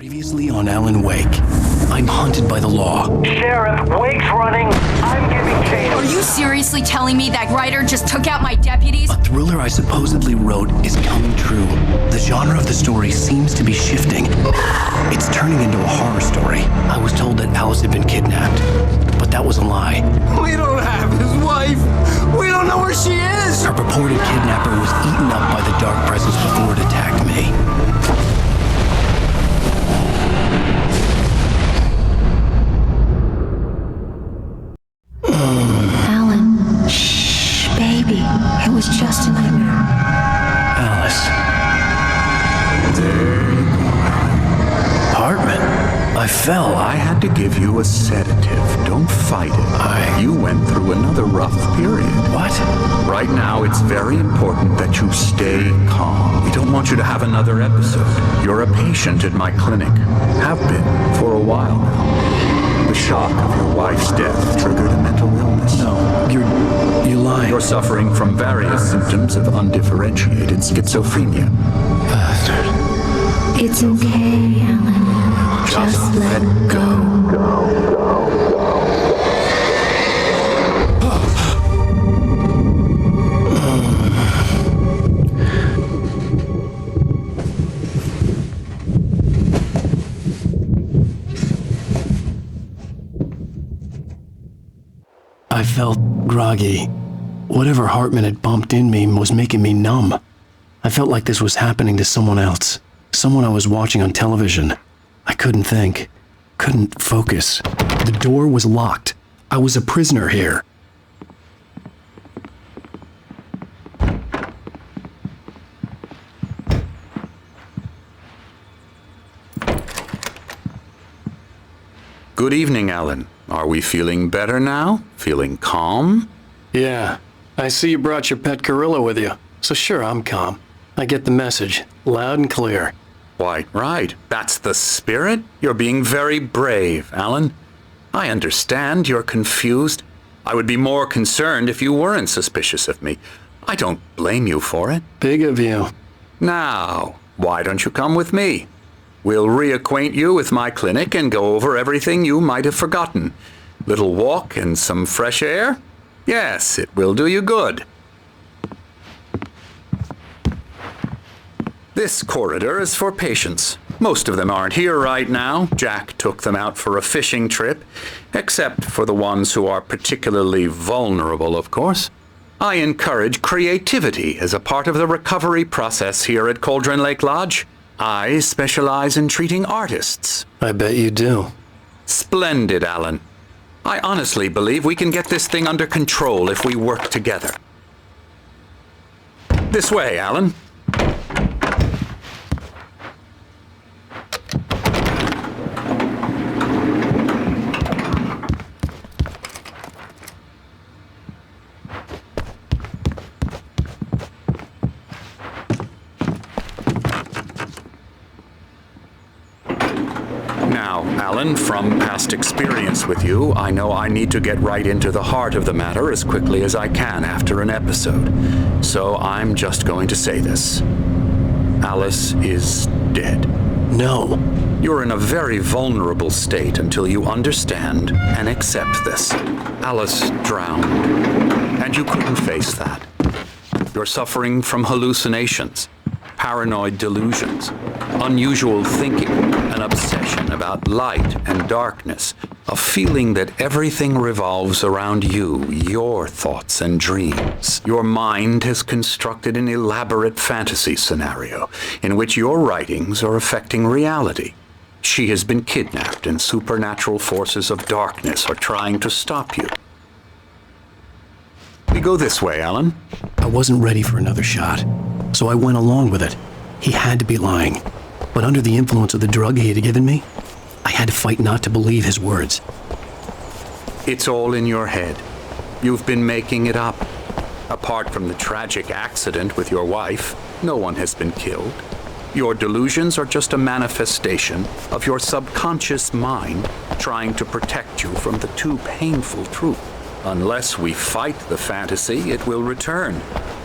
Previously on Alan Wake, I'm hunted by the law. Sheriff, Wake's running. I'm giving chase. Are you seriously telling me that writer just took out my deputies? A thriller I supposedly wrote is coming true. The genre of the story seems to be shifting. It's turning into a horror story. I was told that Alice had been kidnapped, but that was a lie. We don't have his wife. We don't know where she is. Her purported kidnapper was eaten up by the dark presence before it attacked me. Alan, shh, baby. It was just a nightmare. Alice. There you go. Hartman. I fell. I had to give you a sedative. Don't fight it. You went through another rough period. What? Right now, it's very important that you stay calm. We don't want you to have another episode. You're a patient at my clinic. Have been for a while now. The shock of your wife's death triggered a mental illness. No, you're lying. You're suffering from various symptoms of undifferentiated schizophrenia. Bastard. It's okay, Alan. Just let go. I felt groggy. Whatever Hartman had bumped in me was making me numb. I felt like this was happening to someone else. Someone I was watching on television. I couldn't think. Couldn't focus. The door was locked. I was a prisoner here. Good evening, Alan. Are we feeling better now? Feeling calm? Yeah, I see you brought your pet gorilla with you. So sure, I'm calm. I get the message, loud and clear. Quite right. That's the spirit. You're being very brave, Alan. I understand you're confused. I would be more concerned if you weren't suspicious of me. I don't blame you for it. Big of you. Now, why don't you come with me? We'll reacquaint you with my clinic and go over everything you might have forgotten. Little walk and some fresh air? Yes, it will do you good. This corridor is for patients. Most of them aren't here right now. Jack took them out for a fishing trip, except for the ones who are particularly vulnerable, of course. I encourage creativity as a part of the recovery process here at Cauldron Lake Lodge. I specialize in treating artists. I bet you do. Splendid, Alan. I honestly believe we can get this thing under control if we work together. This way, Alan. Now, Alan, from past experience with you, I know I need to get right into the heart of the matter as quickly as I can after an episode. So I'm just going to say this. Alice is dead. No. You're in a very vulnerable state until you understand and accept this. Alice drowned, and you couldn't face that. You're suffering from hallucinations, paranoid delusions, unusual thinking, an obsession about light and darkness, a feeling that everything revolves around you, your thoughts and dreams. Your mind has constructed an elaborate fantasy scenario in which your writings are affecting reality. She has been kidnapped and supernatural forces of darkness are trying to stop you. We go this way, Alan. I wasn't ready for another shot, so I went along with it. He had to be lying. But under the influence of the drug he had given me, I had to fight not to believe his words. It's all in your head. You've been making it up. Apart from the tragic accident with your wife, no one has been killed. Your delusions are just a manifestation of your subconscious mind trying to protect you from the too painful truth. Unless we fight the fantasy, it will return.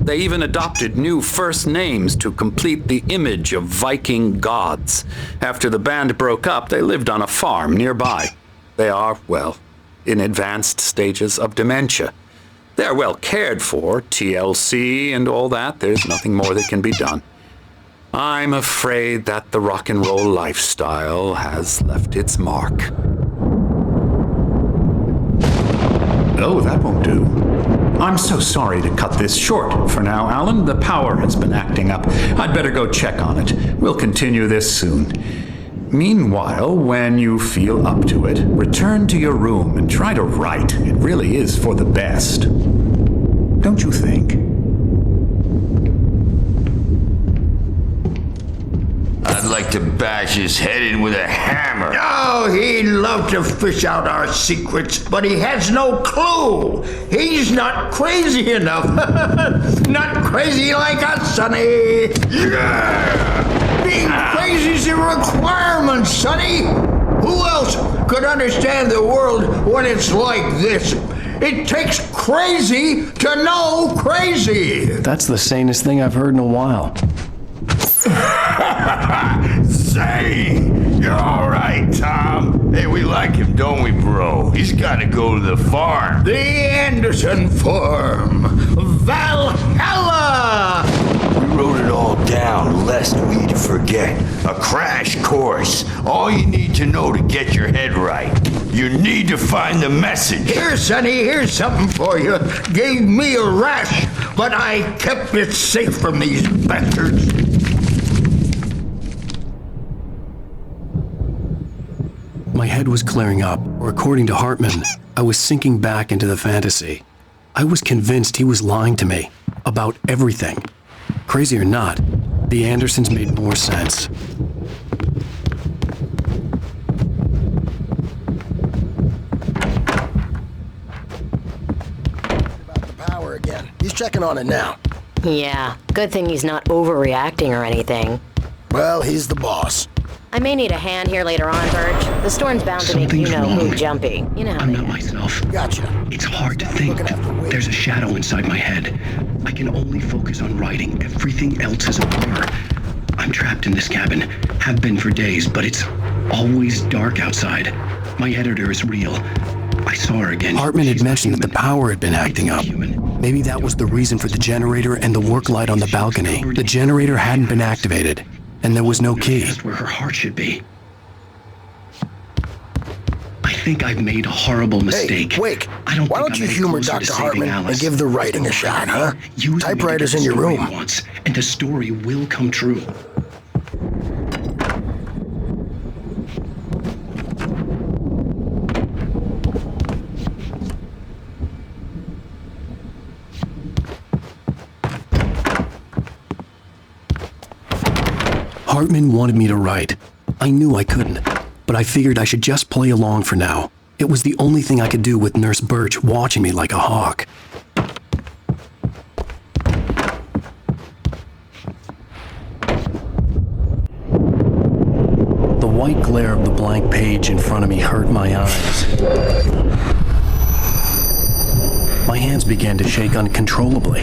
They even adopted new first names to complete the image of Viking gods. After the band broke up, they lived on a farm nearby. They are, well, in advanced stages of dementia. They're well cared for, TLC and all that. There's nothing more that can be done. I'm afraid that the rock and roll lifestyle has left its mark. Oh, that won't do. I'm so sorry to cut this short for now, Alan. The power has been acting up. I'd better go check on it. We'll continue this soon. Meanwhile, when you feel up to it, return to your room and try to write. It really is for the best. Don't you think? I'd like to bash his head in with a hammer. Oh, he'd love to fish out our secrets, but he has no clue. He's not crazy enough. Not crazy like us, Sonny. Yeah! Being crazy's a requirement, Sonny. Who else could understand the world when it's like this? It takes crazy to know crazy. That's the sanest thing I've heard in a while. Zane! You're all right, Tom. Hey, we like him, don't we, bro? He's got to go to the farm. The Anderson Farm. Valhalla! We wrote it all down, lest we'd forget. A crash course. All you need to know to get your head right. You need to find the message. Here, Sonny, here's something for you. Gave me a rash, but I kept it safe from these bastards. My head was clearing up, or according to Hartman, I was sinking back into the fantasy. I was convinced he was lying to me about everything. Crazy or not, the Andersons made more sense. About the power again. He's checking on it now. Yeah, good thing he's not overreacting or anything. Well, he's the boss. I may need a hand here later on, Birch. The storm's bound to make you-know-who jumpy. You know how I'm they not are. myself. Gotcha. It's hard to think. There's a shadow inside my head. I can only focus on writing. Everything else is a blur. I'm trapped in this cabin. Have been for days, but it's always dark outside. My editor is real. I saw her again. Hartman had mentioned that the power had been acting up. Maybe that was the reason for the generator and the work light on the balcony. The generator hadn't been activated, and there was no key. Just where her heart should be. I think I've made a horrible mistake. Hey, Wake, I don't why think don't I'm you any humor closer Dr. to Hartman saving and Alice. give the writing a shot, huh? Typewriter's in your room. Once, and the story will come true. Hartman wanted me to write. I knew I couldn't, but I figured I should just play along for now. It was the only thing I could do with Nurse Birch watching me like a hawk. The white glare of the blank page in front of me hurt my eyes. My hands began to shake uncontrollably.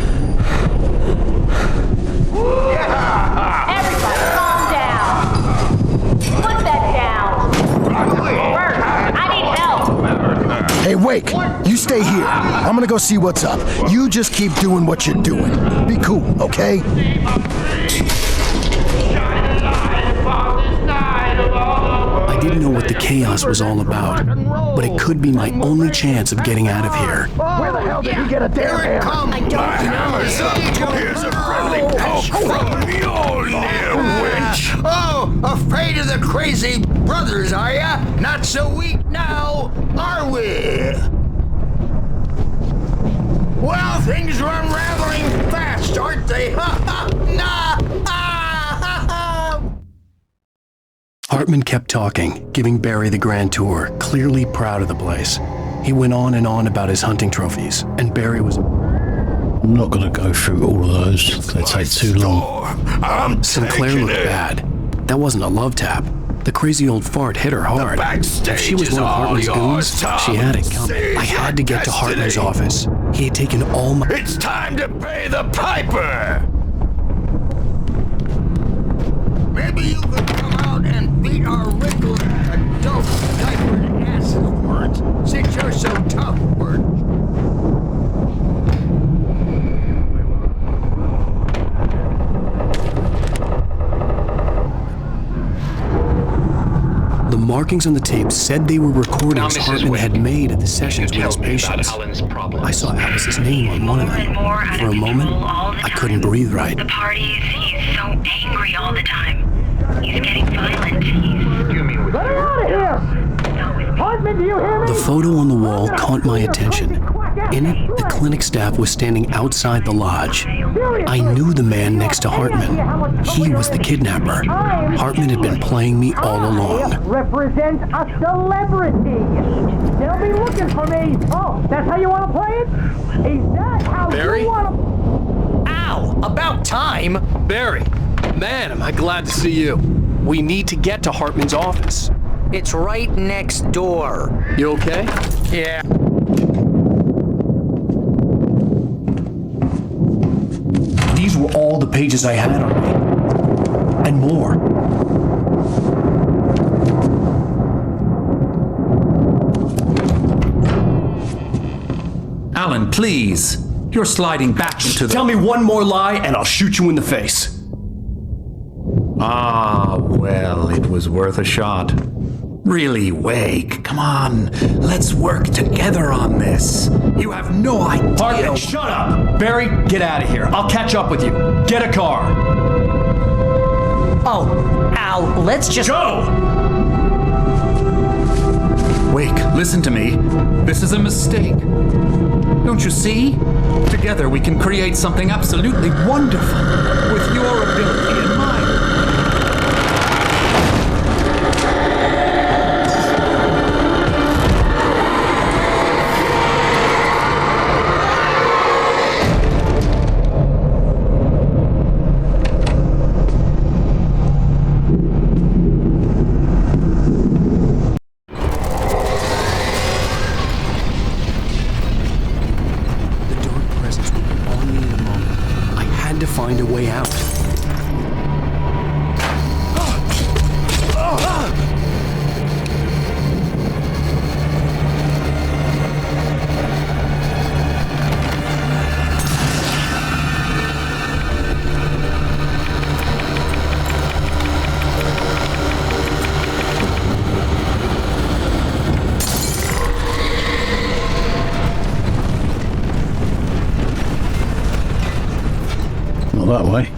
Everybody, calm down. Put that down. Bert, I need help. Hey, Wake, you stay here. I'm gonna go see what's up. You just keep doing what you're doing. Be cool, okay? I didn't know what the chaos was all about, but it could be my only chance of getting out of here. Where the hell did he get a damn hammer? I don't know. Here's a friendly poke from Mjolnir, wench. Oh, afraid of the crazy brothers, are ya? Not so weak now, are we? Well, things are unraveling fast, aren't they? Hartman kept talking, giving Barry the grand tour, clearly proud of the place. He went on and on about his hunting trophies, and Barry was... I'm not going to go through all of those. They take too long. Sinclair looked bad. That wasn't a love tap. The crazy old fart hit her hard. If she was one of Hartman's goons, she had it coming. I had to get to Hartman's office. He had taken all my... It's time to pay the piper! Maybe you could come out and beat our wrinkled adult diapered asses for it, since you're so tough, Bert. The markings on the tape said they were recordings Hartman had made at the sessions with his patients. I saw Alice's name on one of them. For a moment, I couldn't breathe right. The parties, he's so angry all the time. He's getting violent. Get out of here! Hartman, do you hear me? The photo on the wall caught my attention. In it, the clinic staff was standing outside the lodge. I knew the man next to Hartman. He was the kidnapper. Hartman had been playing me all along. Represent a celebrity. They'll be looking for me. Oh, that's how you want to play it? Is that how Barry? you want to... Ow! About time! Barry, man, am I glad to see you. We need to get to Hartman's office. It's right next door. You okay? Yeah. These were all the pages I had on me. And more. Alan, please. You're sliding back into the... Tell me one more lie and I'll shoot you in the face. Ah, well, it was worth a shot. Really, Wake, come on. Let's work together on this. You have no idea... Hartman, shut up! Barry, get out of here. I'll catch up with you. Get a car. Oh, Al, let's just... Go! Wake, listen to me. This is a mistake. Don't you see? Together we can create something absolutely wonderful. With your ability in mind. Find a way out. Not that way.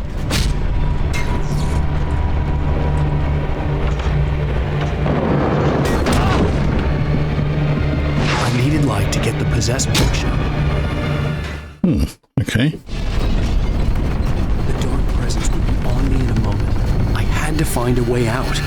I needed light to get the possessed picture. Okay. The dark presence would be on me in a moment. I had to find a way out.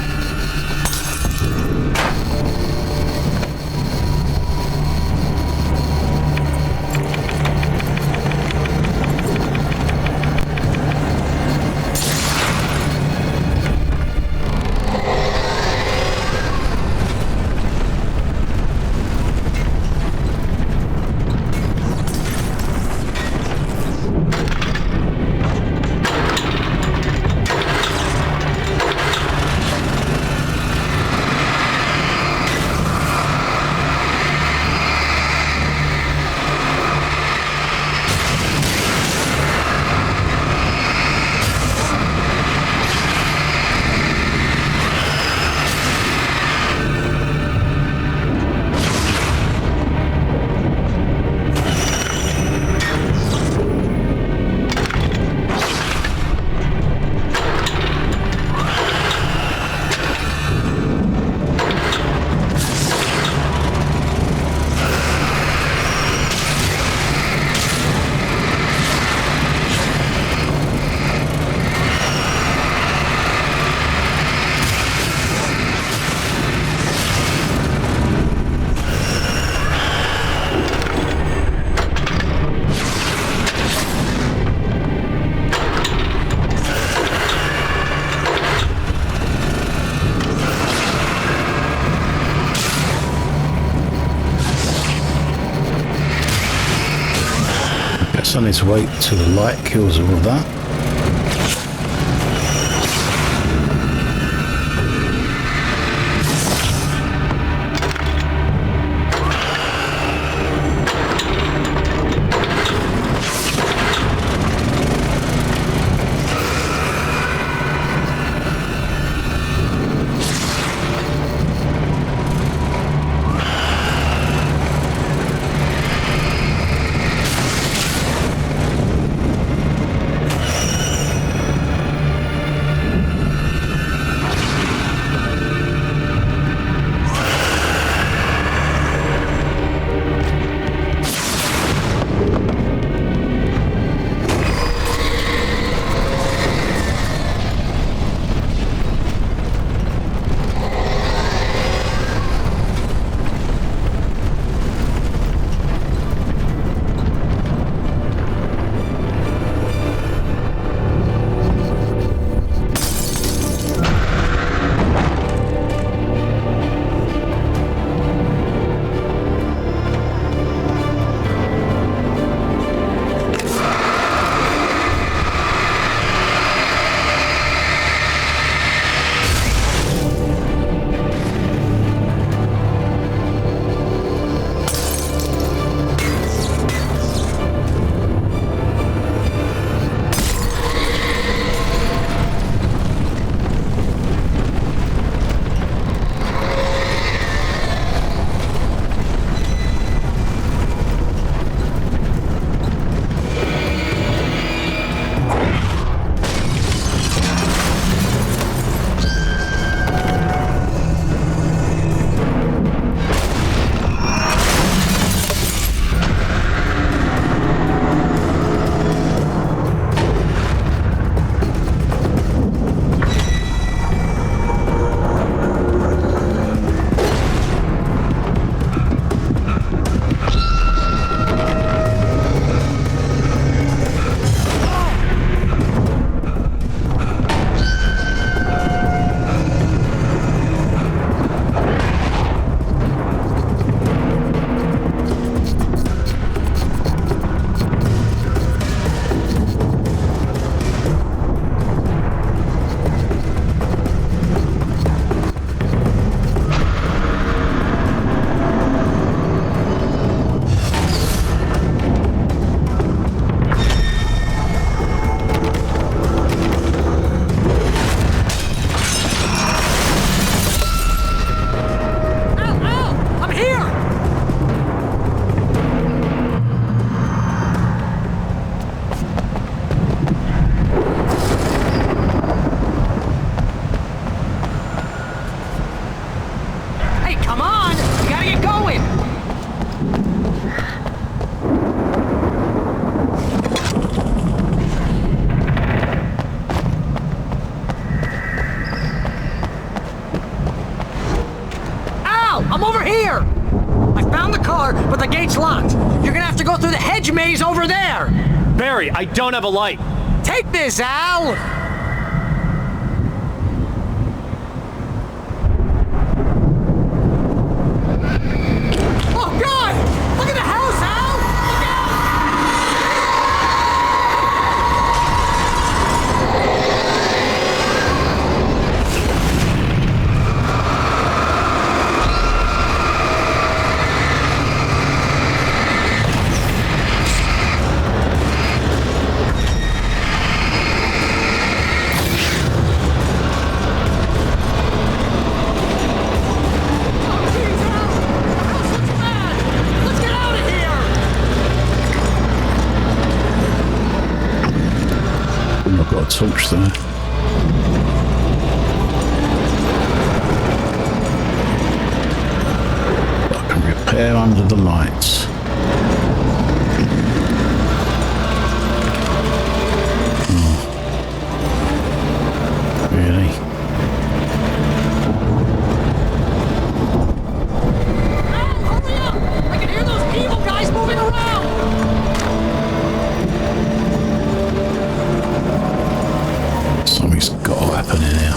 guess I need to wait till the light kills all of that. but the gate's locked. You're gonna have to go through the hedge maze over there. Barry, I don't have a light. Take this, Al! Oh, God! Look at the house, Al! Look out! I've got a torch there. I can repair under the lights. Really? Hurry up! I can hear those evil guys moving around! Something's got to happen in here.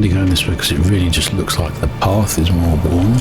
definitely going this way because it really just looks like the path is more worn.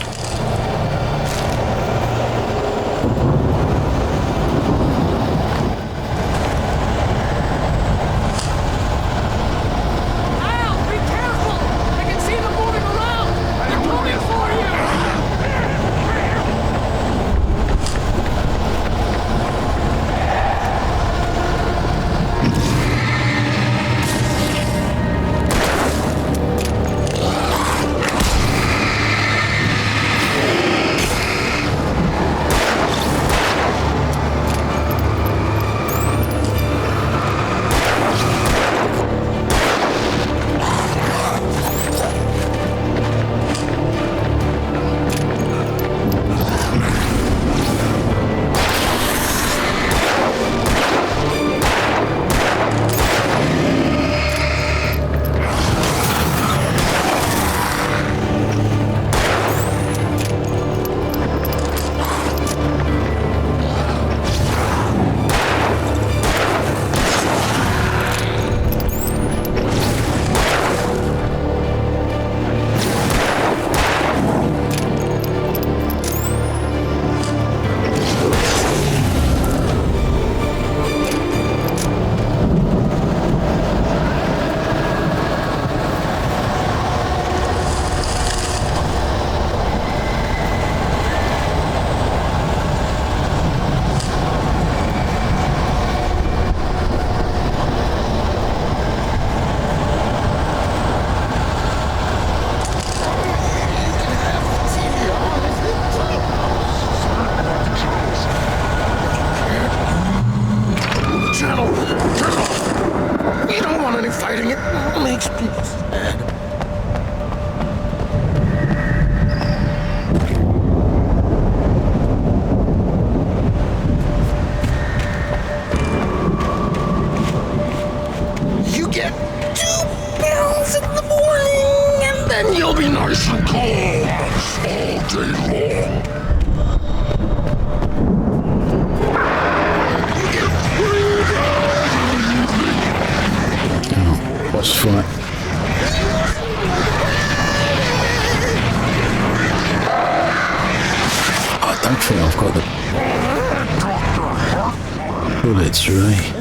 Bullets, right?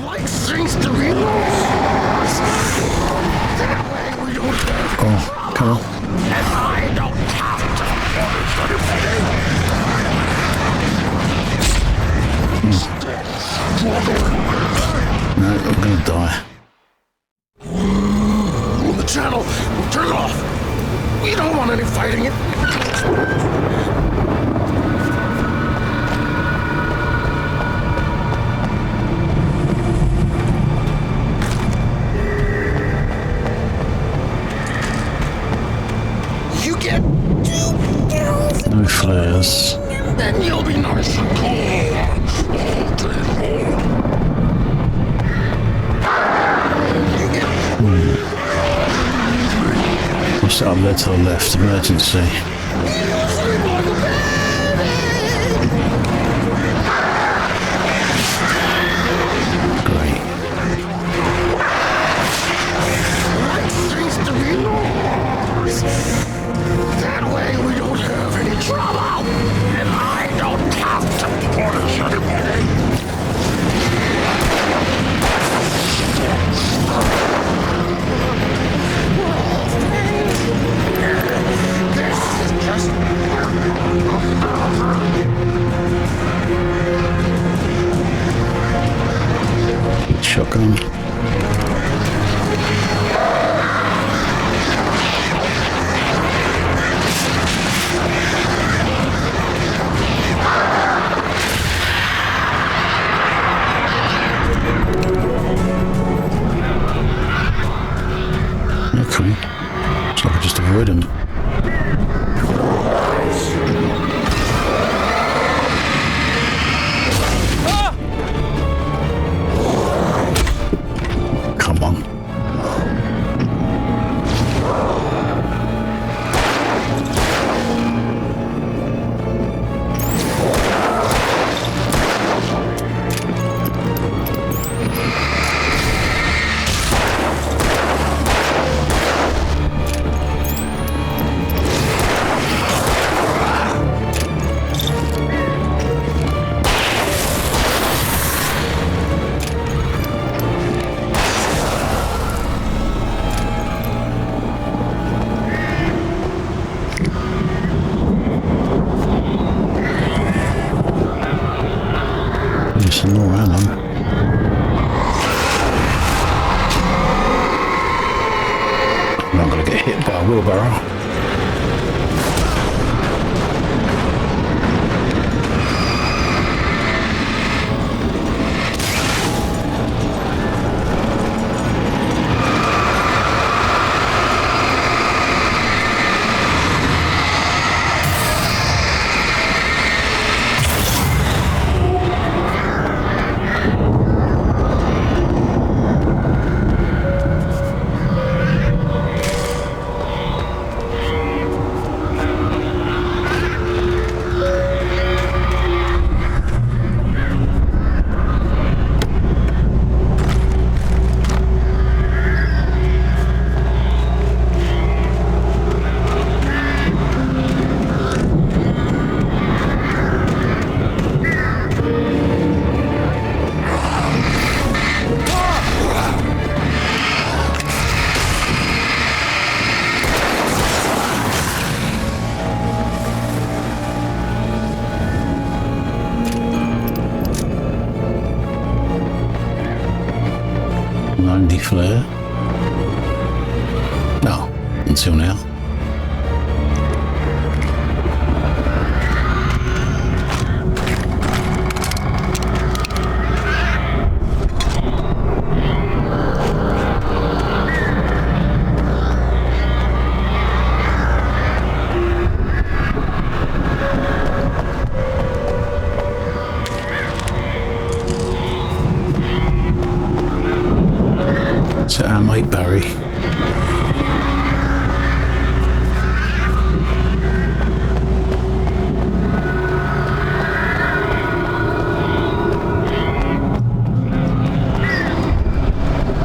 Oh, come on. No, I'm gonna die. Move the channel. Turn it off. We don't want any fighting. No flares. Then you'll be nice and cold all day long. What's that up there to the left? Emergency. Great. That way we don't have any trouble, and I don't have to punish anybody. This is just shotgun. Okay. Looks like I just avoid him. Come on. hit by a wheelbarrow. Flare. No, until now. To our mate Barry.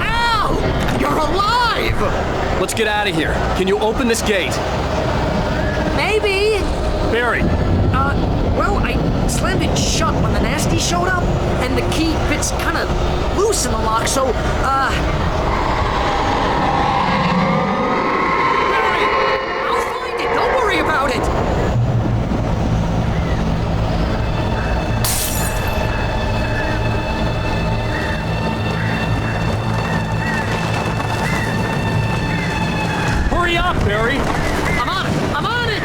Ow! You're alive! Let's get out of here. Can you open this gate? Maybe. Barry! Well, I slammed it shut when the nasty showed up, and the key fits kind of loose in the lock, so, Barry! I'll find it! Don't worry about it! Hurry up, Barry! I'm on it! I'm on it!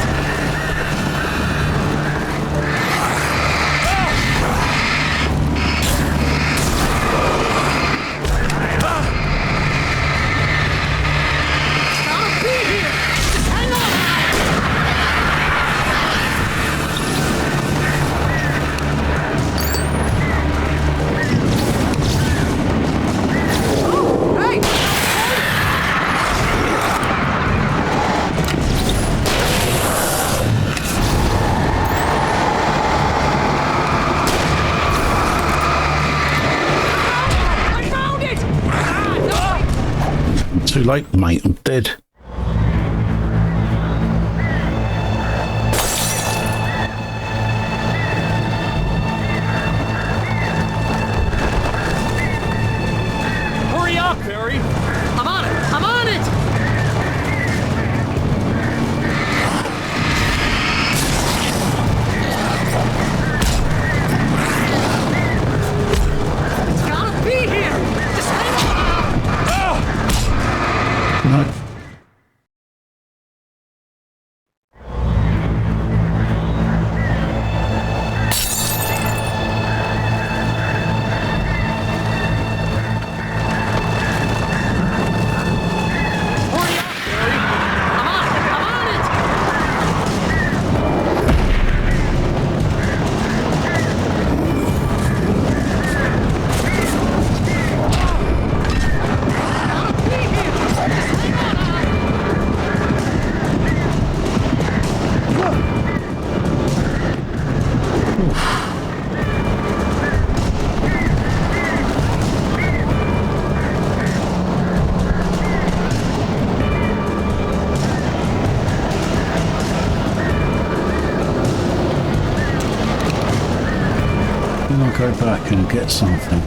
Too late, mate. I'm dead. Hurry up, Barry! I'm on it! I'm on it! It's gotta be here! Just hang on! No. I'll go back and get something.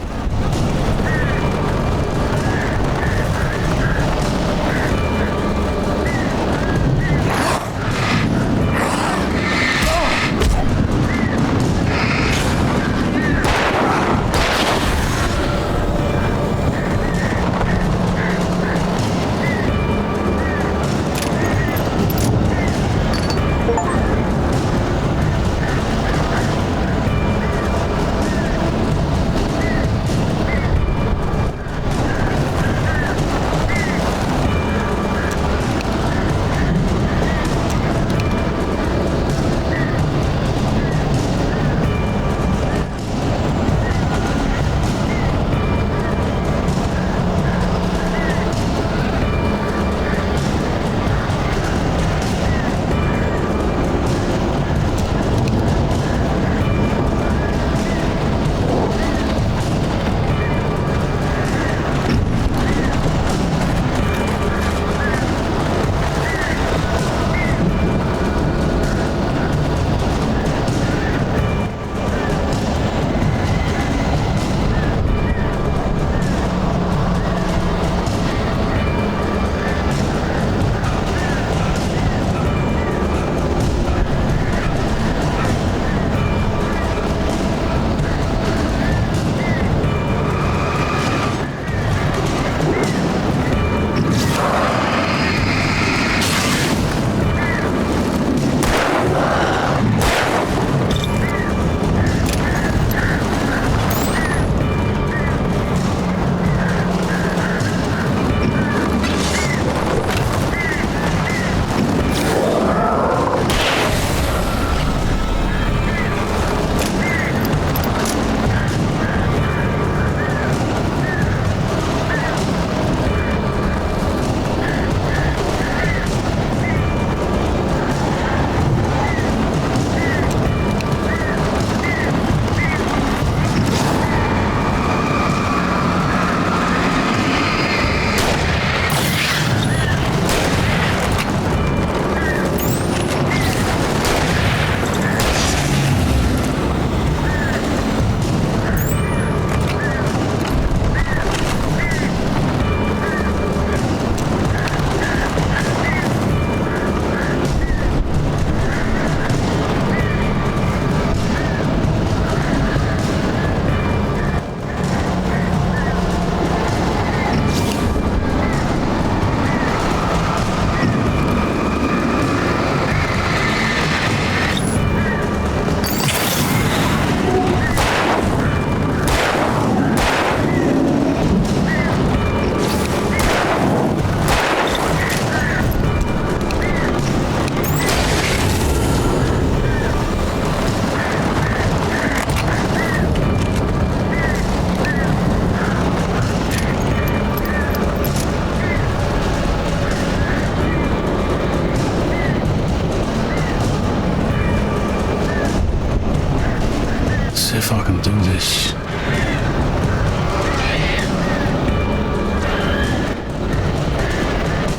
can't do this.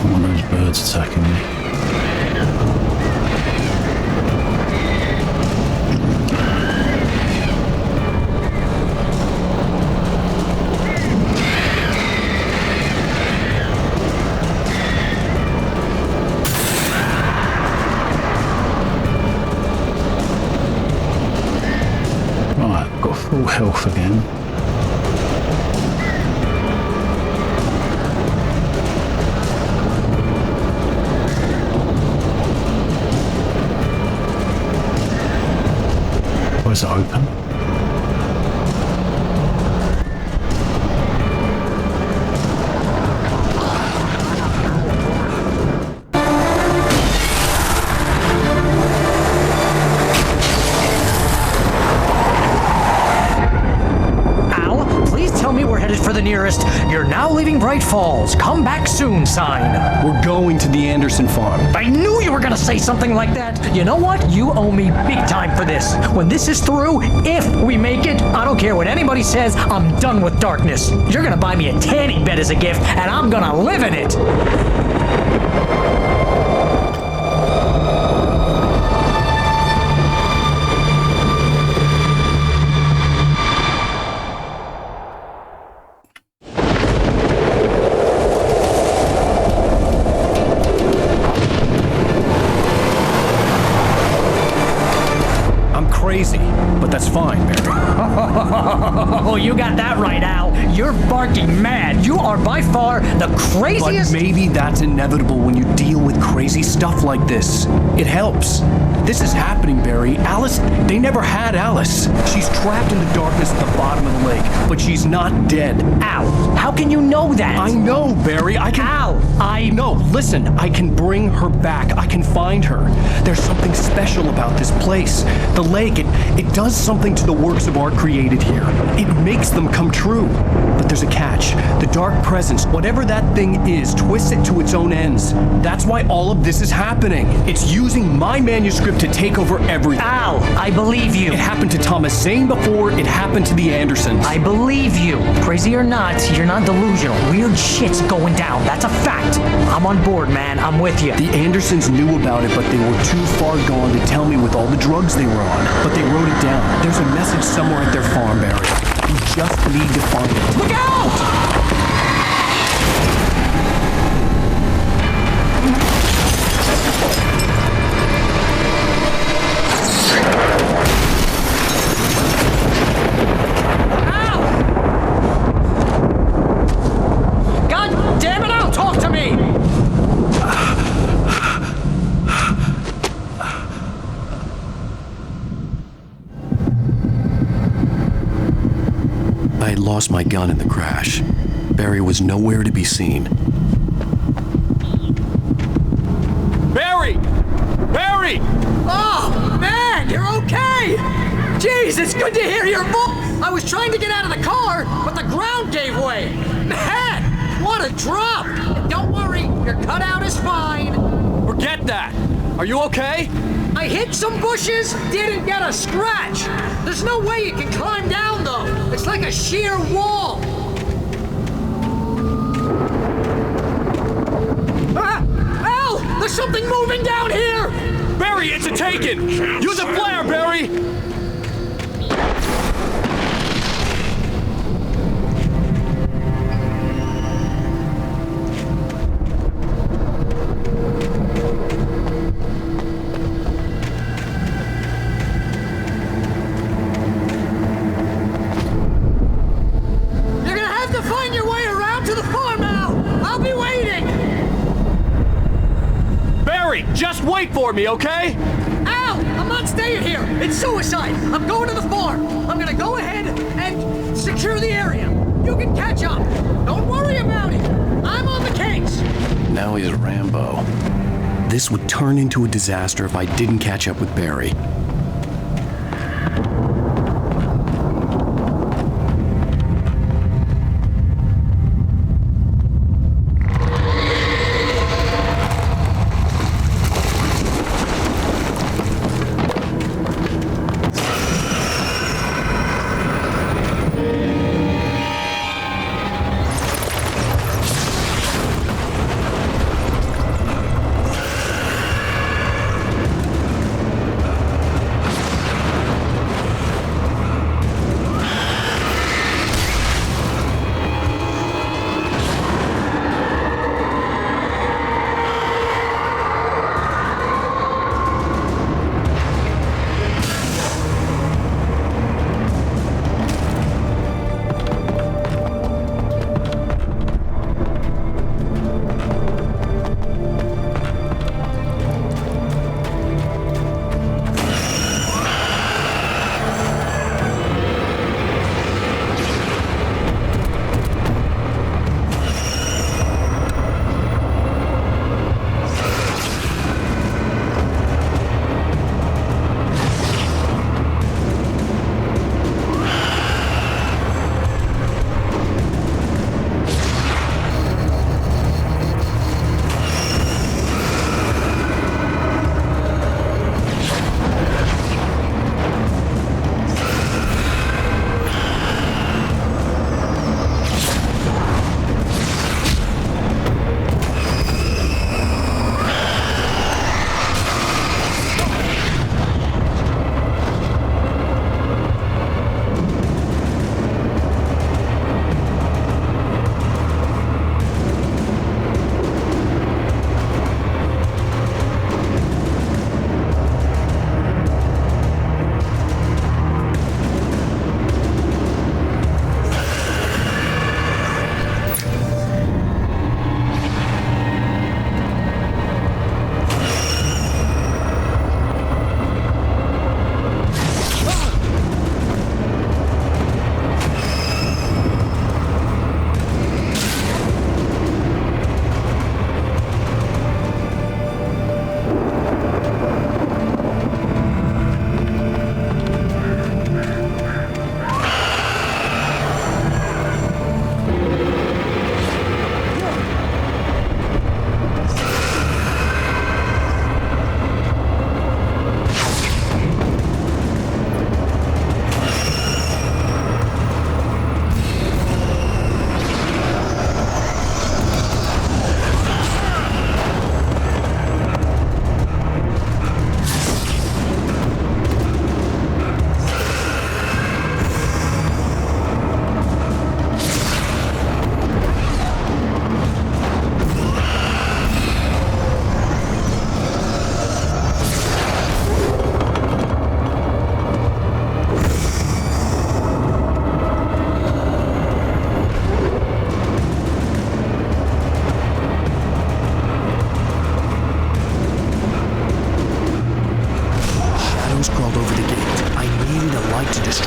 One of those birds attacking me. Right, got full health again. Was it open? Al, please tell me we're headed for the nearest "You're now leaving Bright Falls. Come back soon" sign. We're going to the Anderson farm. I knew you were gonna say something like that. You know what? You owe me big time for this. When this is through, if we make it, I don't care what anybody says, I'm done with darkness. You're gonna buy me a tanning bed as a gift, and I'm gonna live in it. Crazy, but that's fine, Barry. Oh, you got that right, Al. You're barking mad. You are by far the craziest. But maybe that's inevitable when you deal with crazy stuff like this. It helps. This is happening, Barry. Alice, they never had Alice. She's trapped in the darkness at the bottom of the lake, but she's not dead. Al, how can you know that? I know, Barry. Al, No, listen, I can bring her back. I can find her. There's something special about this place. The lake, it does something to the works of art created here. It makes them come true. But there's a catch. The dark presence, whatever that thing is, twists it to its own ends. That's why all of this is happening. It's using my manuscript to take over everything. Al, I believe you. It happened to Thomas Zane before, it happened to the Andersons. I believe you. Crazy or not, you're not delusional. Weird shit's going down. That's a fact. I'm on board, man. I'm with you. The Andersons knew about it, but they were too far gone to tell me with all the drugs they were on. But they wrote it down. There's a message somewhere at their farm, Barry. You just need to find it. Look out! I had lost my gun in the crash. Barry was nowhere to be seen. Barry! Barry! Oh, man, you're okay! Jeez, it's good to hear your voice! I was trying to get out of the car, but the ground gave way! Man, what a drop! Don't worry, your cutout is fine. Forget that! Are you okay? I hit some bushes, didn't get a scratch! There's no way you can climb down, though! It's like a sheer wall! Ah! Al! There's something moving down here! Barry, it's a taken! Use a flare, Barry! Just wait for me, okay? Al! I'm not staying here! It's suicide! I'm going to the farm! I'm gonna go ahead and secure the area! You can catch up! Don't worry about it! I'm on the case! Now he's Rambo. This would turn into a disaster if I didn't catch up with Barry.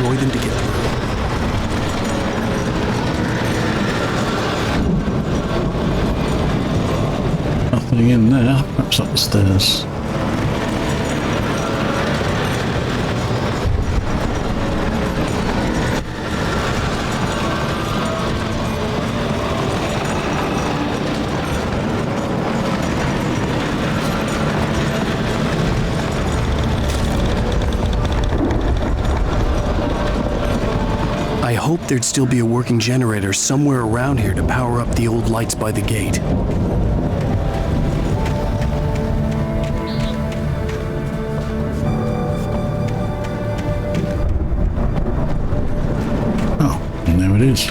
destroy them to get through? Nothing in there. Perhaps up the stairs. I hoped there'd still be a working generator somewhere around here to power up the old lights by the gate. Oh, and there it is.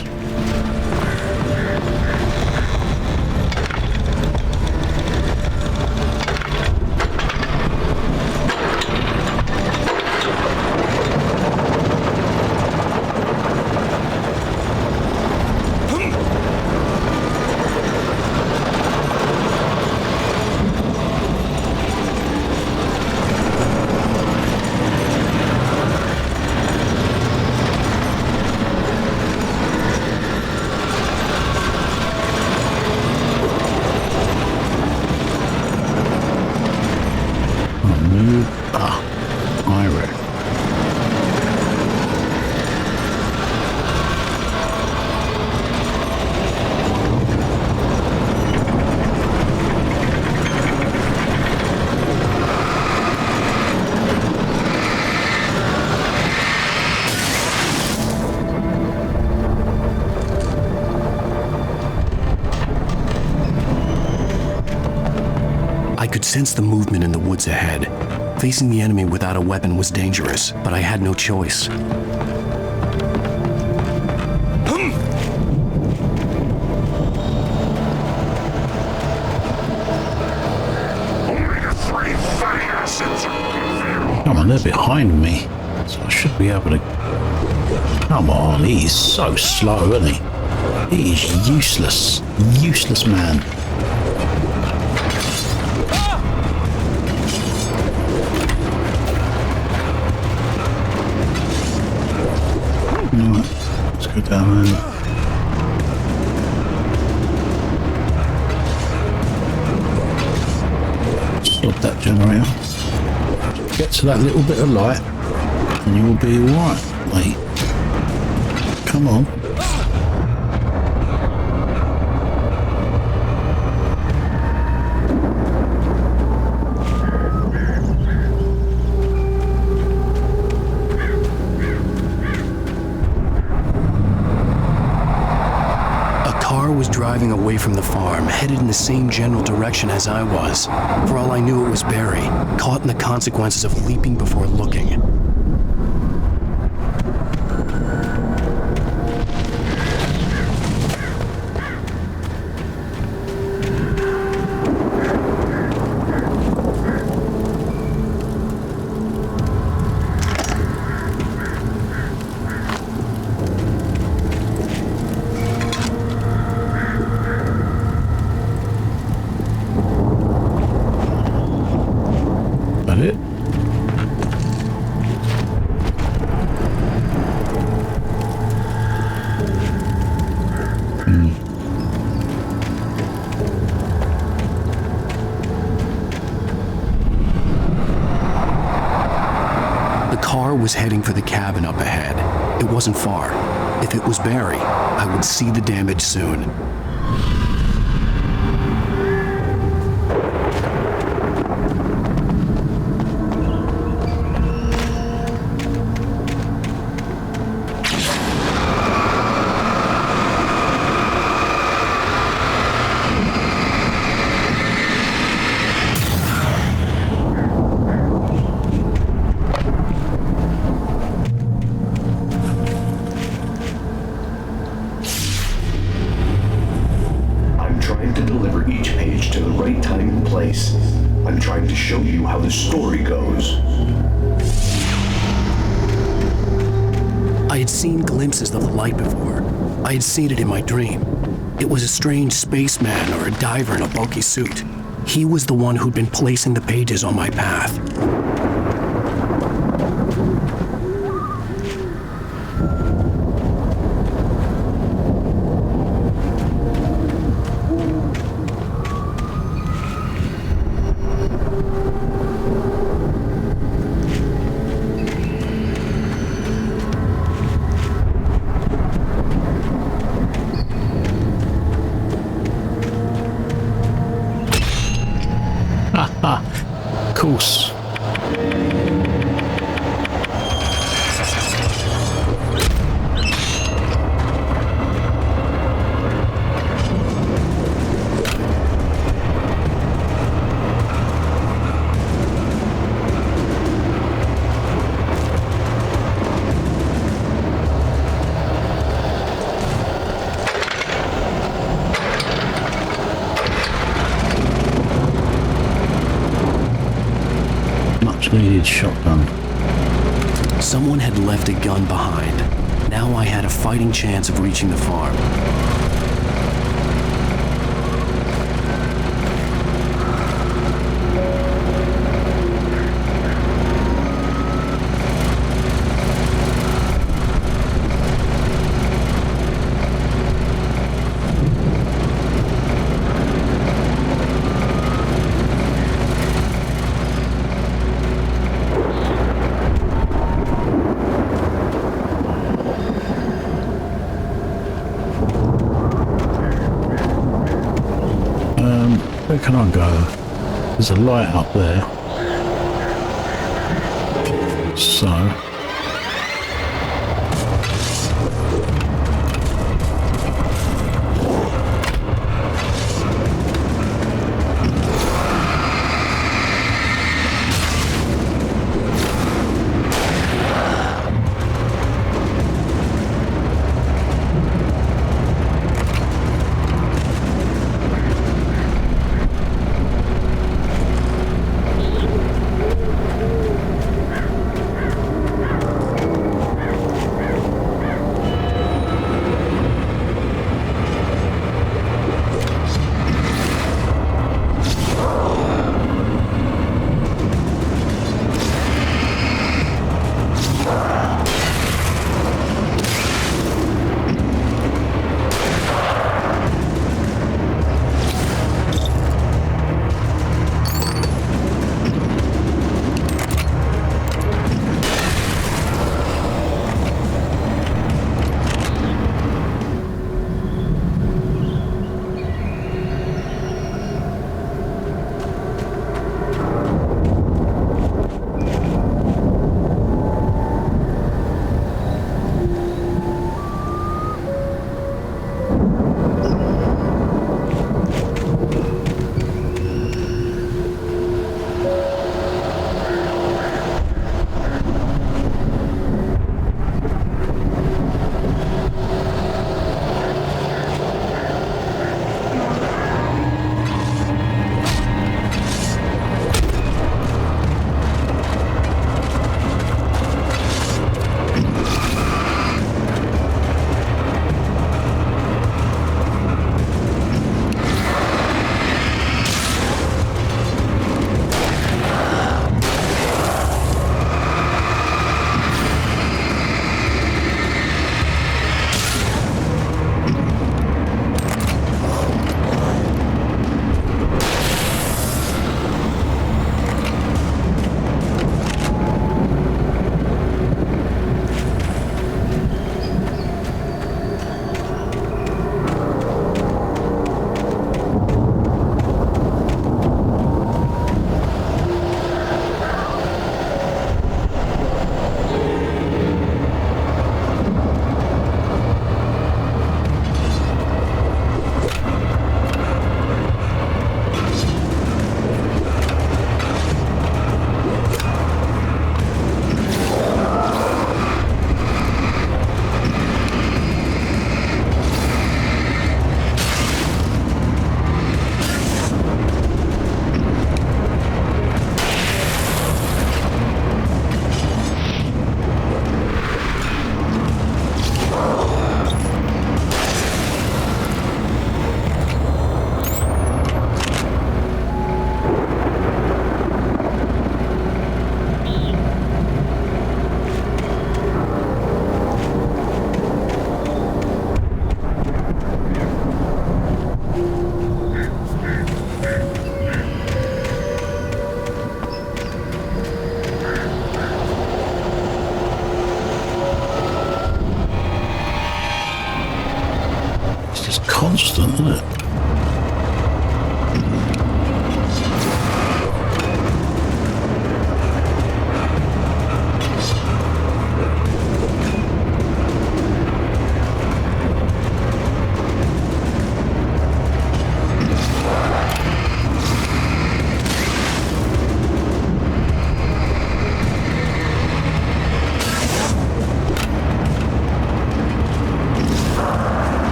I could sense the movement in the woods ahead. Facing the enemy without a weapon was dangerous, but I had no choice. Come on, they're behind me, so I should be able to... Come on, he's so slow, isn't he? He is useless. Useless man. Alright, let's go down there. Stop that generator. Get to that little bit of light and you will be alright, mate. Come on. Was driving away from the farm, headed in the same general direction as I was. For all I knew, it was Barry, caught in the consequences of leaping before looking. Was heading for the cabin up ahead. It wasn't far. If it was Barry, I would see the damage soon. I'm trying to show you how the story goes. I had seen glimpses of the light before. I had seen it in my dream. It was a strange spaceman or a diver in a bulky suit. He was the one who'd been placing the pages on my path. Of course. Needed shotgun. Someone had left a gun behind. Now I had a fighting chance of reaching the farm. Where can I go? There's a light up there. So...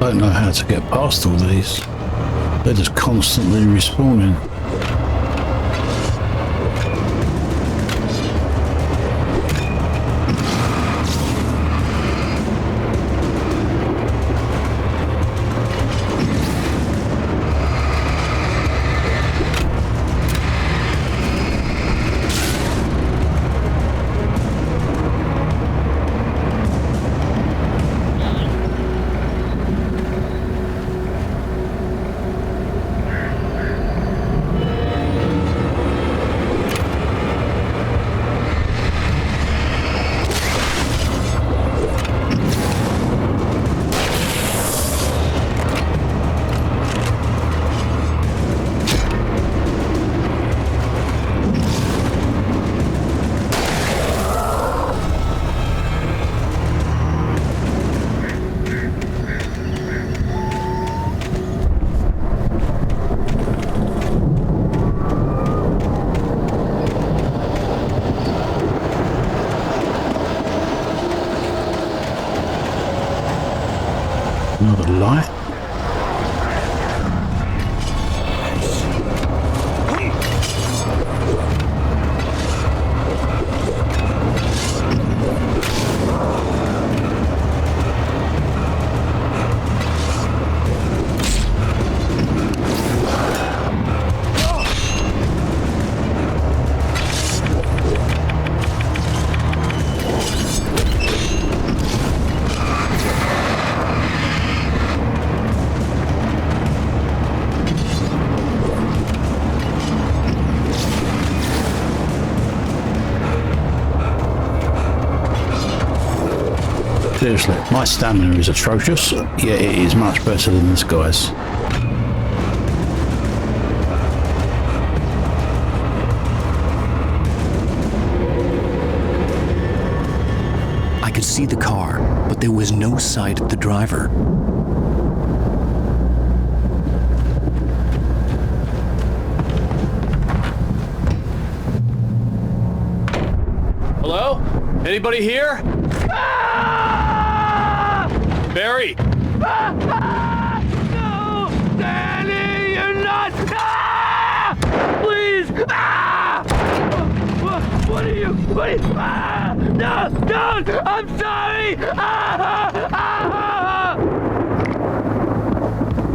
don't know how to get past all these. They're just constantly respawning. Another light. Seriously, my stamina is atrocious, yet it is much better than this guy's. I could see the car, but there was no sight of the driver. Hello? Anybody here? Barry! No! Danny, you're not! Please! What are you? No! Don't! I'm sorry!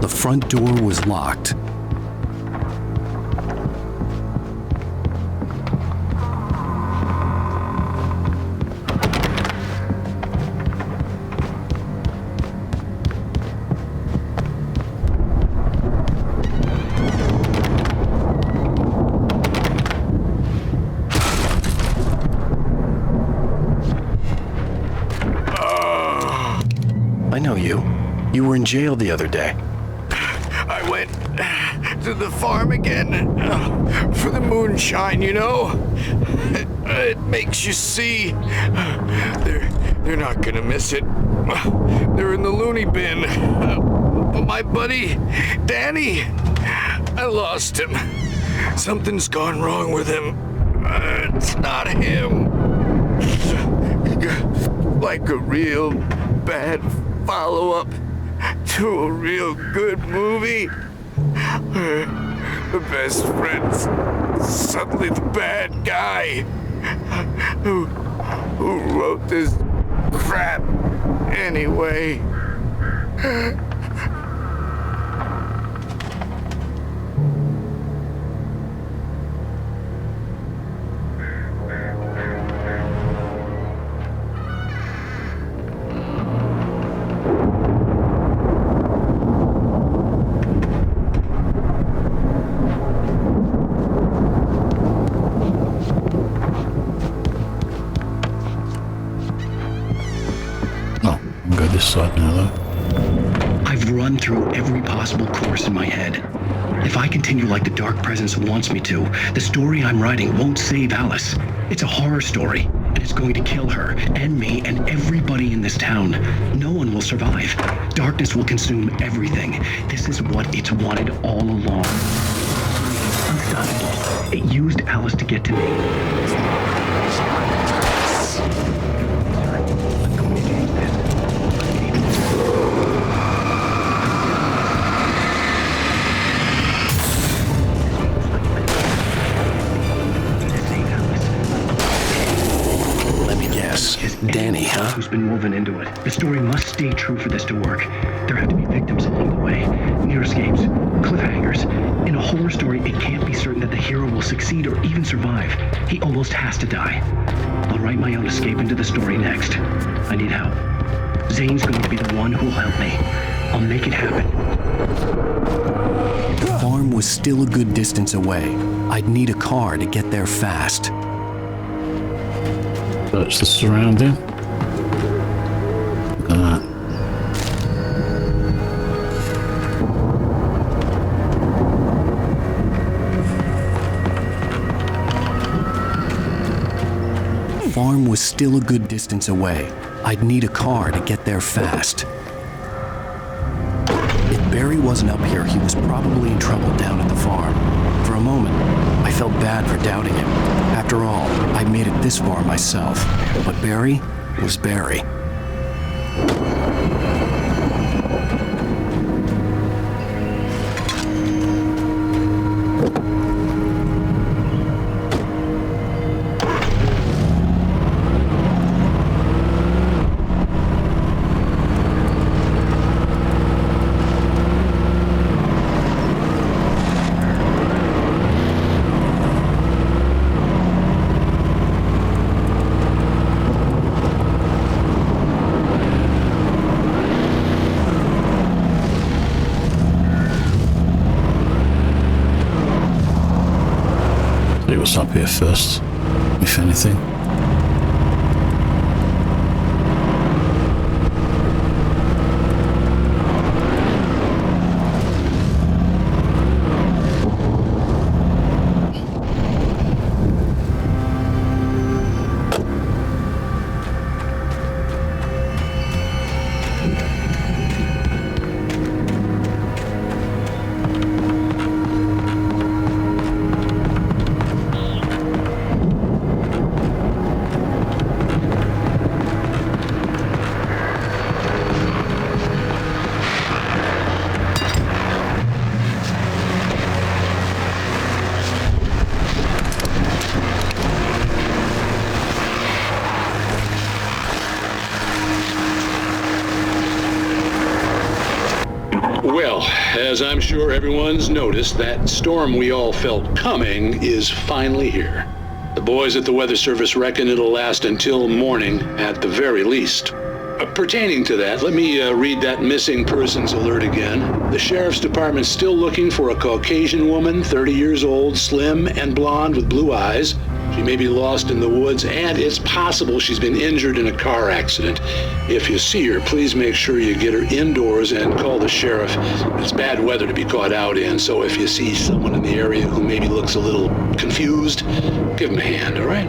The front door was locked. I know you. You were in jail the other day. I went to the farm again for the moonshine, you know? It makes you see. They're not gonna miss it. They're in the loony bin. But my buddy, Danny, I lost him. Something's gone wrong with him. It's not him. Like a real bad follow-up to a real good movie. The best friend's suddenly the bad guy who wrote this crap anyway. This side now, though. I've run through every possible course in my head. If I continue like the Dark Presence wants me to, the story I'm writing won't save Alice. It's a horror story, and it's going to kill her, and me, and everybody in this town. No one will survive. Darkness will consume everything. This is what it's wanted all along. Unstoppable. It used Alice to get to me. Yes, Danny, huh? Who's been woven into it. The story must stay true for this to work. There have to be victims along the way, near escapes, cliffhangers. In a horror story, it can't be certain that the hero will succeed or even survive. He almost has to die. I'll write my own escape into the story next. I need help. Zane's going to be the one who'll help me. I'll make it happen. The farm was still a good distance away. I'd need a car to get there fast. Search the surrounding. Look at that. The farm was still a good distance away. I'd need a car to get there fast. If Barry wasn't up here, he was probably in trouble down at the farm. For a moment, I felt bad for doubting him. After all, I made it this far myself. But Barry was Barry. See what's up here first, if anything. Well, as I'm sure everyone's noticed, that storm we all felt coming is finally here. The boys at the Weather Service reckon it'll last until morning at the very least. Pertaining to that, let me read that missing persons alert again. The Sheriff's Department's still looking for a Caucasian woman, 30 years old, slim and blonde with blue eyes. She may be lost in the woods, and it's possible she's been injured in a car accident. If you see her, please make sure you get her indoors and call the sheriff. It's bad weather to be caught out in, so if you see someone in the area who maybe looks a little confused, give him a hand, all right?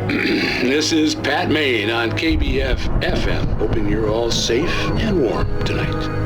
This is Pat Main on KBF FM, hoping you're all safe and warm tonight.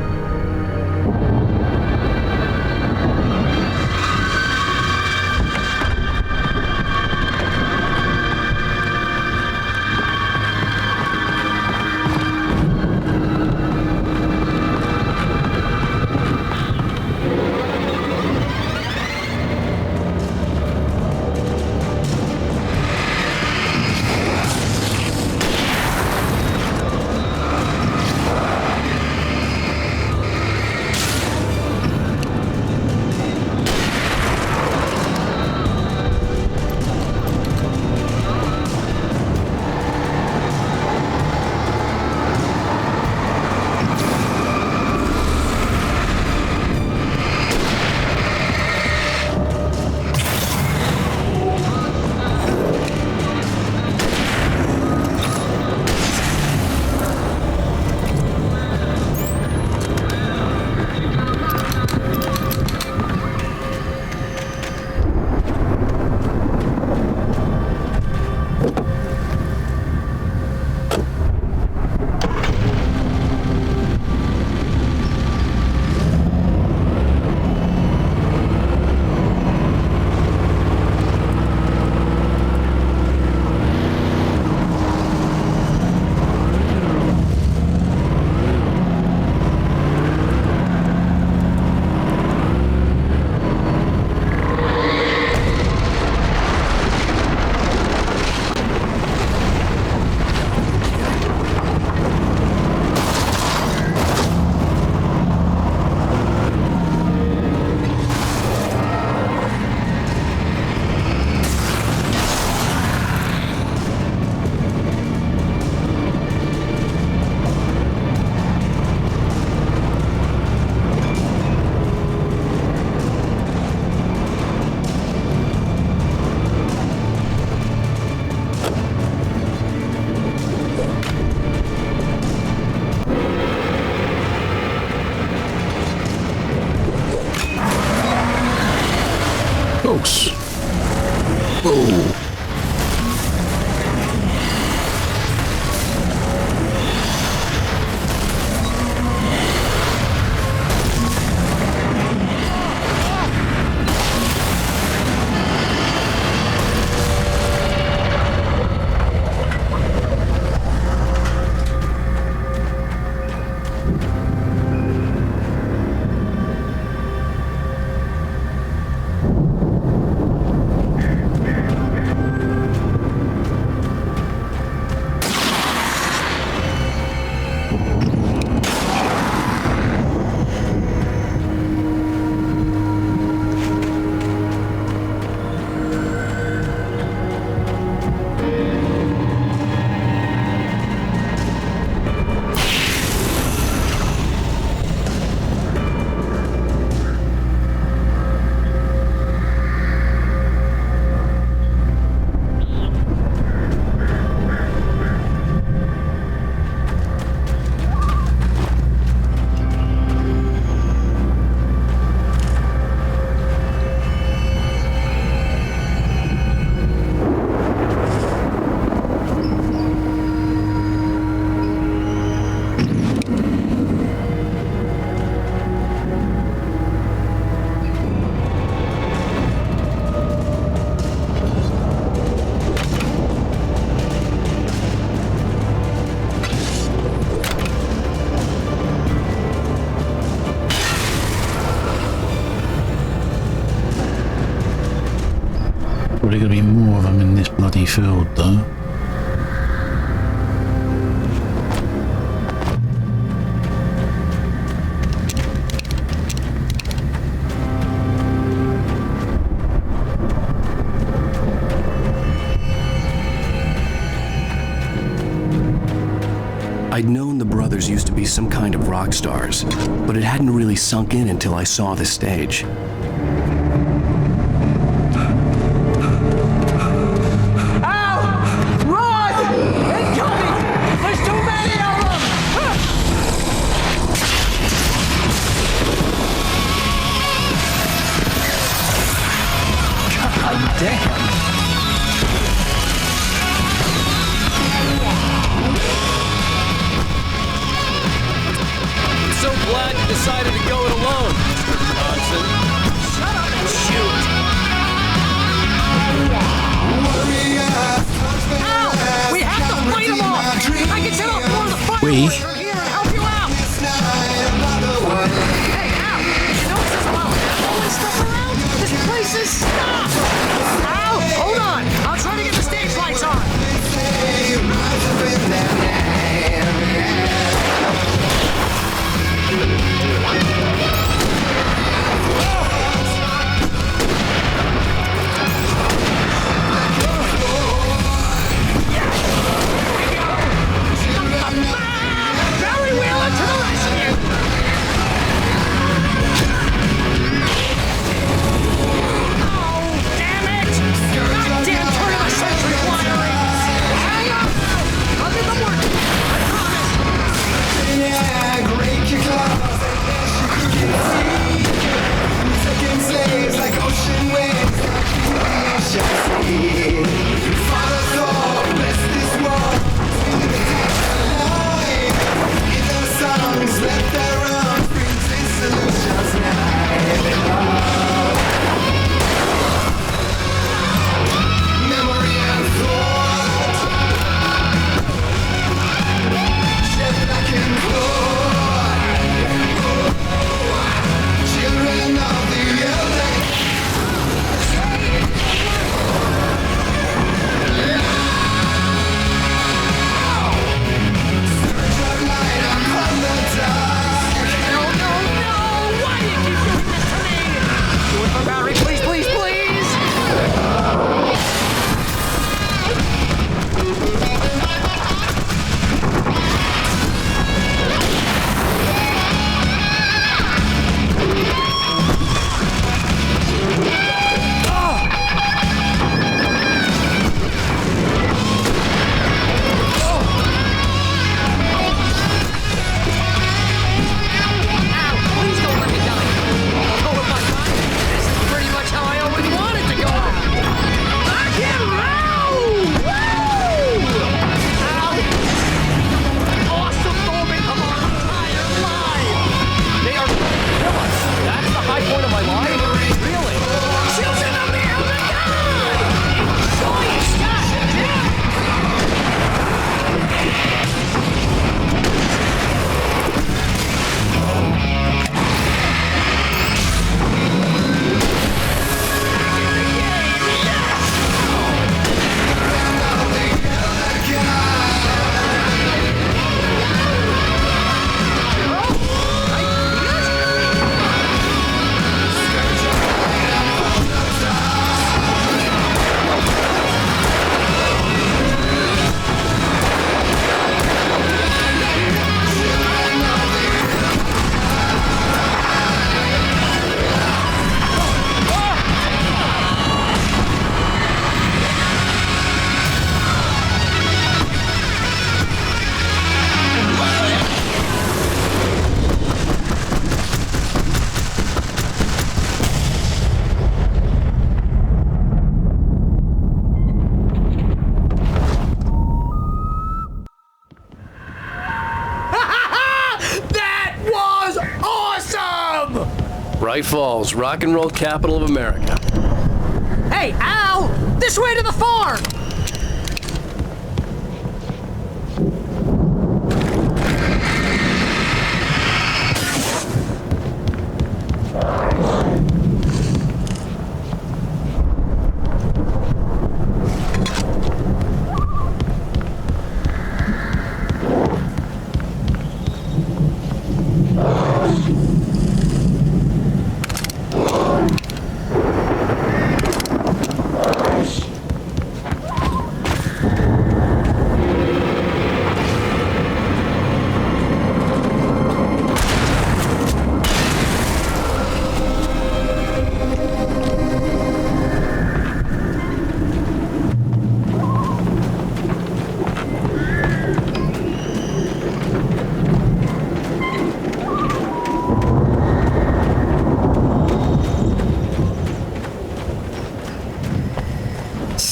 empty field, though. I'd known the brothers used to be some kind of rock stars, but it hadn't really sunk in until I saw the stage. Decided to go it alone, Mr. Johnson. Shut up and shoot! Al! We have to fight them off! I can set off one of the fireworks from here and help you out! Hey, Al! Did you notice this while throwing stuff around? This place is stuffed! Al! Hold on! I'll try to get the stage lights on! Bright Falls, rock and roll capital of America. Hey, Al! This way to the farm!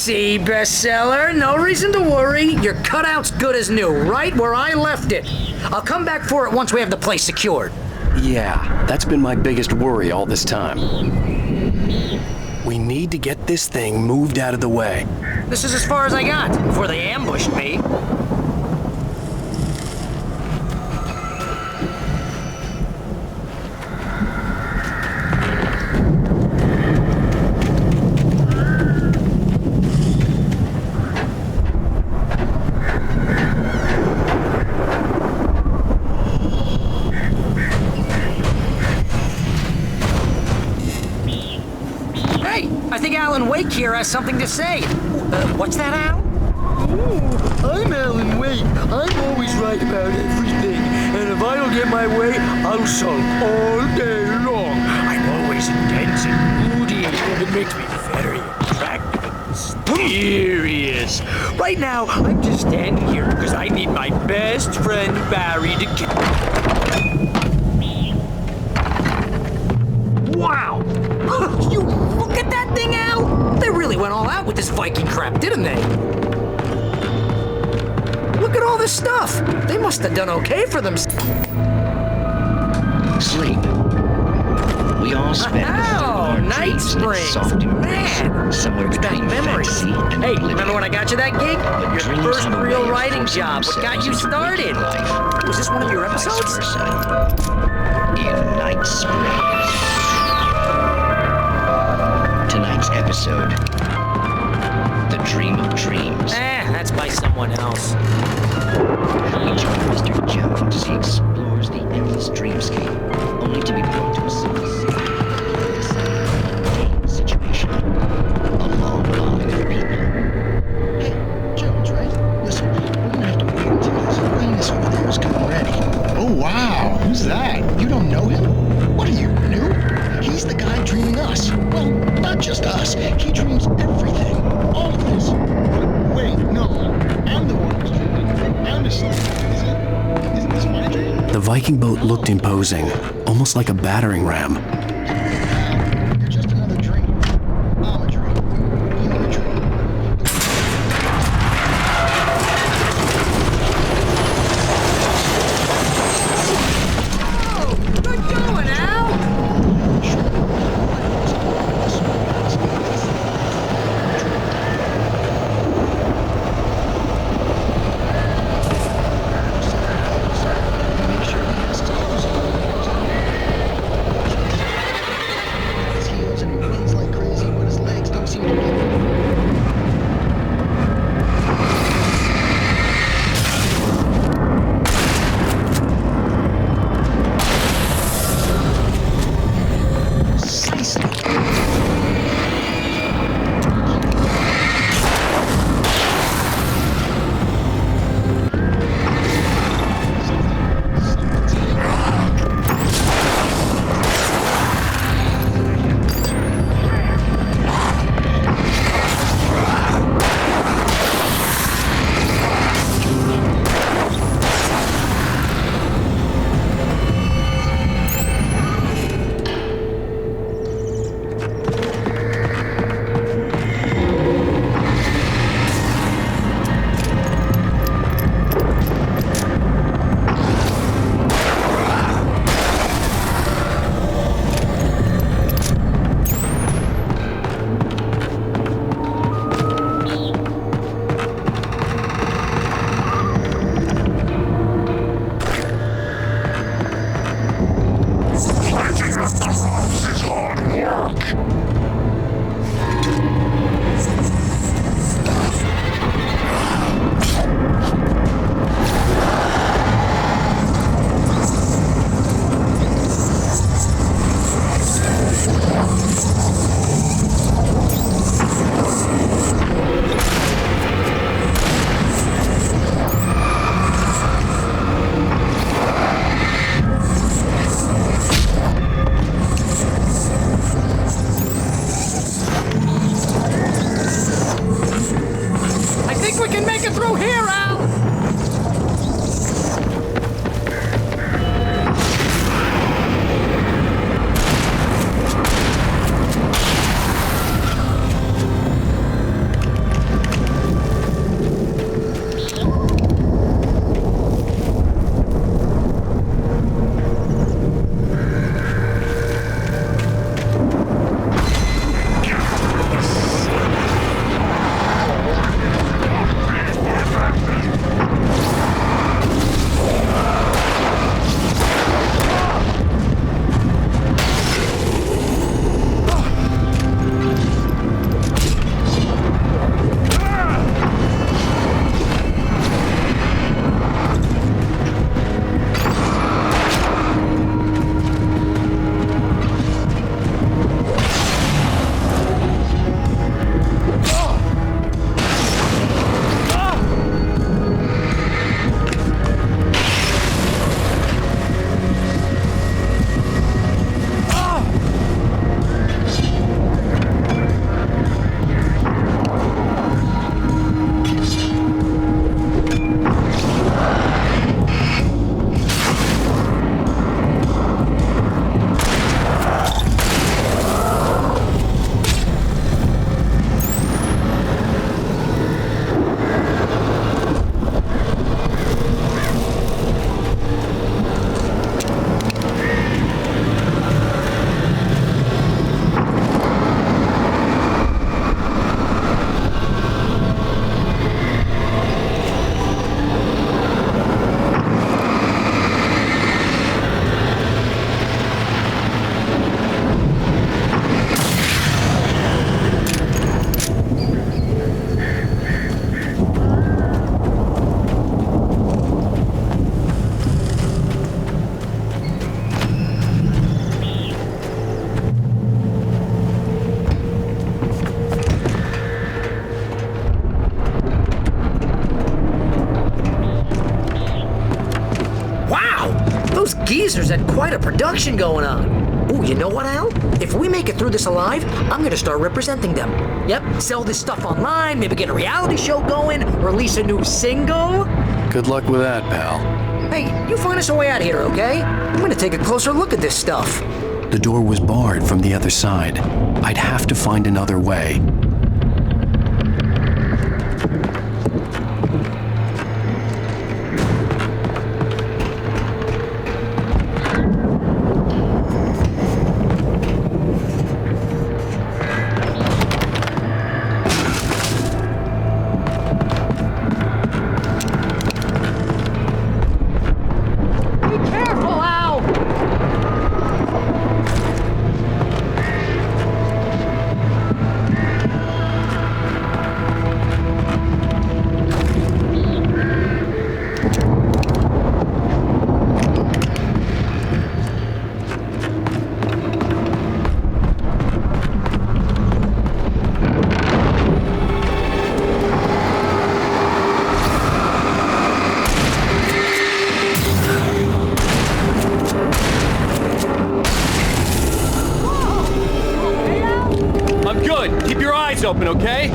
see, bestseller. No reason to worry. Your cutout's good as new, right where I left it. I'll come back for it once we have the place secured. Yeah, that's been my biggest worry all this time. We need to get this thing moved out of the way. This is as far as I got before they ambushed me. Alan Wake here has something to say. What's that, Al? I'm Alan Wake. I'm always right about everything. And if I don't get my way, I'll sulk all day long. I'm always intense and moody, and it makes me very attractive and mysterious. Right now, I'm just standing here because I need my best friend Barry to kill. Wow! You look at that thing, Al! They really went all out with this Viking crap, didn't they? Look at all this stuff! They must have done okay for them. Sleep. We all spend Night Springs! Man! Somewhere between fantasy and Hey, remember when I got you that gig? Your first real writing job. What got you started? Was this one of your episodes? In Night Springs. Tonight's episode, The Dream of Dreams. That's by someone else. We join Mr. Jones as he explores the endless dreamscape, only to be brought to a single situation. A long line of people. Hey, Jones, right? Listen, we're gonna have to wait until his highness over there is coming ready. Oh, wow. Who's that? You don't know him? What are you, new? He's the guy dreaming us. Well, not just us. He dreams everything. All of this. But wait, no. I'm the one who's dreaming. I'm asleep. Isn't this my dream? The Viking boat looked imposing, almost like a battering ram. You're just another dream. I'm a dream. You're a dream. Oh, good going, Al! Those geezers had quite a production going on. Ooh, you know what, Al? If we make it through this alive, I'm gonna start representing them. Yep, sell this stuff online, maybe get a reality show going, release a new single. Good luck with that, pal. Hey, you find us a way out of here, okay? I'm gonna take a closer look at this stuff. The door was barred from the other side. I'd have to find another way. Open, okay?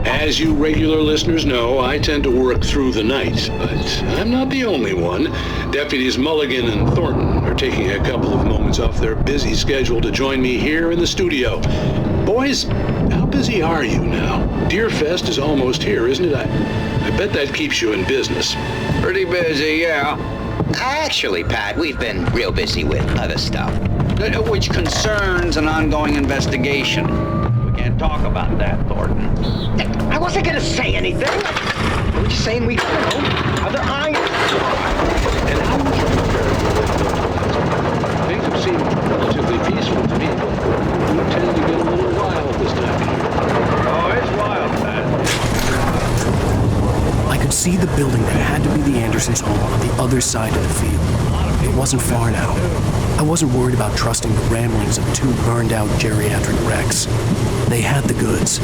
As you regular listeners know, I tend to work through the night, but I'm not the only one. Deputies Mulligan and Thornton are taking a couple of moments off their busy schedule to join me here in the studio. Boys, how busy are you now? Deerfest is almost here, isn't it? I bet that keeps you in business. Pretty busy, yeah. Actually, Pat, we've been real busy with other stuff, which concerns an ongoing investigation. We can't talk about that, Thornton. I wasn't gonna say anything. I was just saying we gotta know how the iron. And how was your affair? Things have seemed relatively peaceful to me, but you tend to get a little wild this time of year. Oh, it's wild, Pat. I could see the building that had to be the Andersons' home on the other side of the field. It wasn't far now. I wasn't worried about trusting the ramblings of two burned-out geriatric wrecks. They had the goods.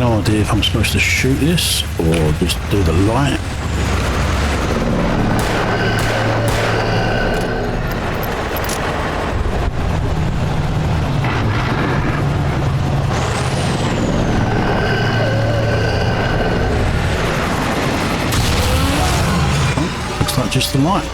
no idea if I'm supposed to shoot this or just do the light. Oh, looks like just the light.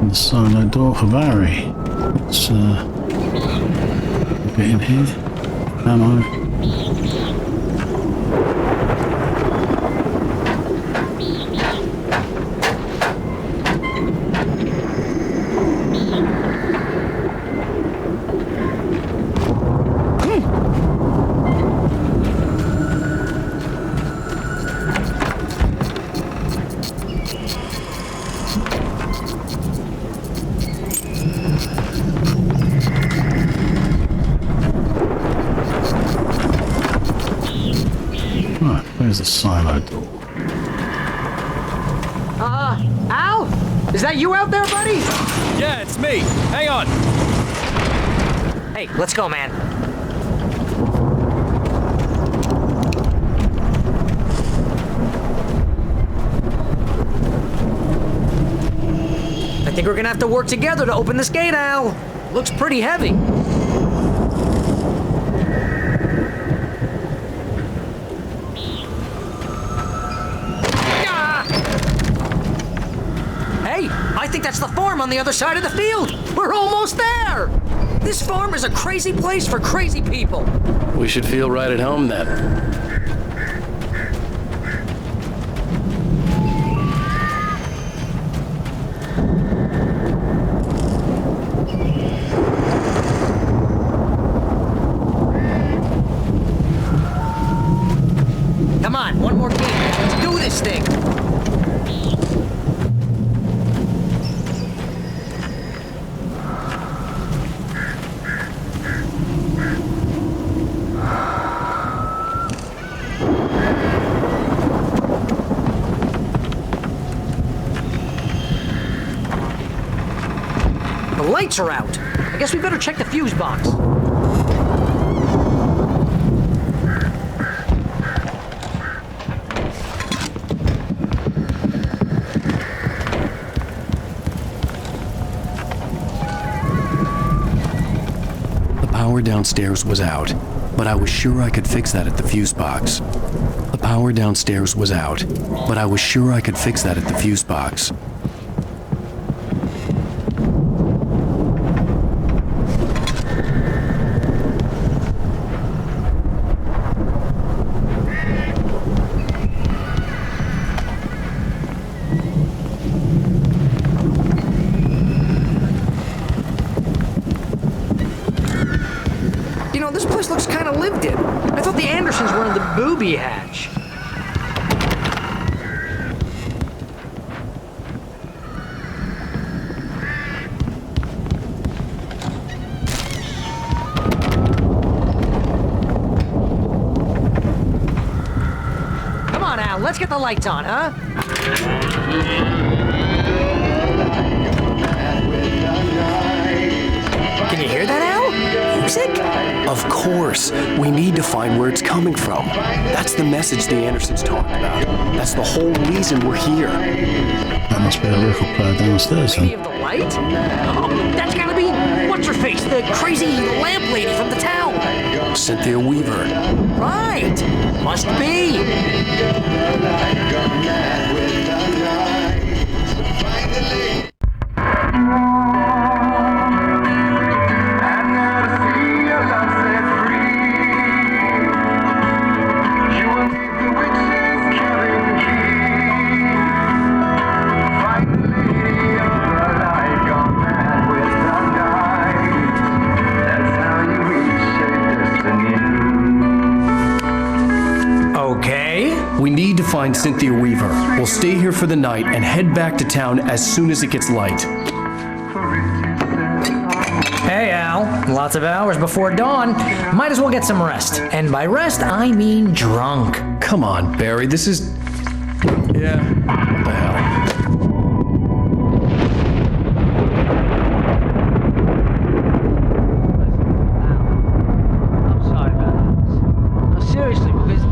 The silo door for Barry. Let's get in here. Ammo. Where's the silo door? Al? Is that you out there, buddy? Yeah, it's me. Hang on. Hey, let's go, man. I think we're gonna have to work together to open this gate, Al. Looks pretty heavy. I think that's the farm on the other side of the field. We're almost there. This farm is a crazy place for crazy people. We should feel right at home then. Come on, one more game. Let's do this thing. The lights are out. I guess we better check the fuse box. The power downstairs was out, but I was sure I could fix that at the fuse box. The power downstairs was out, but I was sure I could fix that at the fuse box. This place looks kind of lived in. I thought the Andersons were in the booby hatch. Come on, Al, let's get the lights on, huh? Can you hear that, Al? Music? Of course. We need to find where it's coming from. That's the message the Andersons talked about. That's the whole reason we're here. That must be a record player downstairs then. Lady of the light? Oh, that's gotta be what's-her-face, the crazy lamp lady from the town. Cynthia Weaver. Right. Must be. We need find Cynthia Weaver. We'll stay here for the night and head back to town as soon as it gets light. Hey, Al. Lots of hours before dawn. Might as well get some rest. And by rest, I mean drunk. Come on, Barry. This is... Yeah, what the hell? I'm sorry about that. No, seriously, because I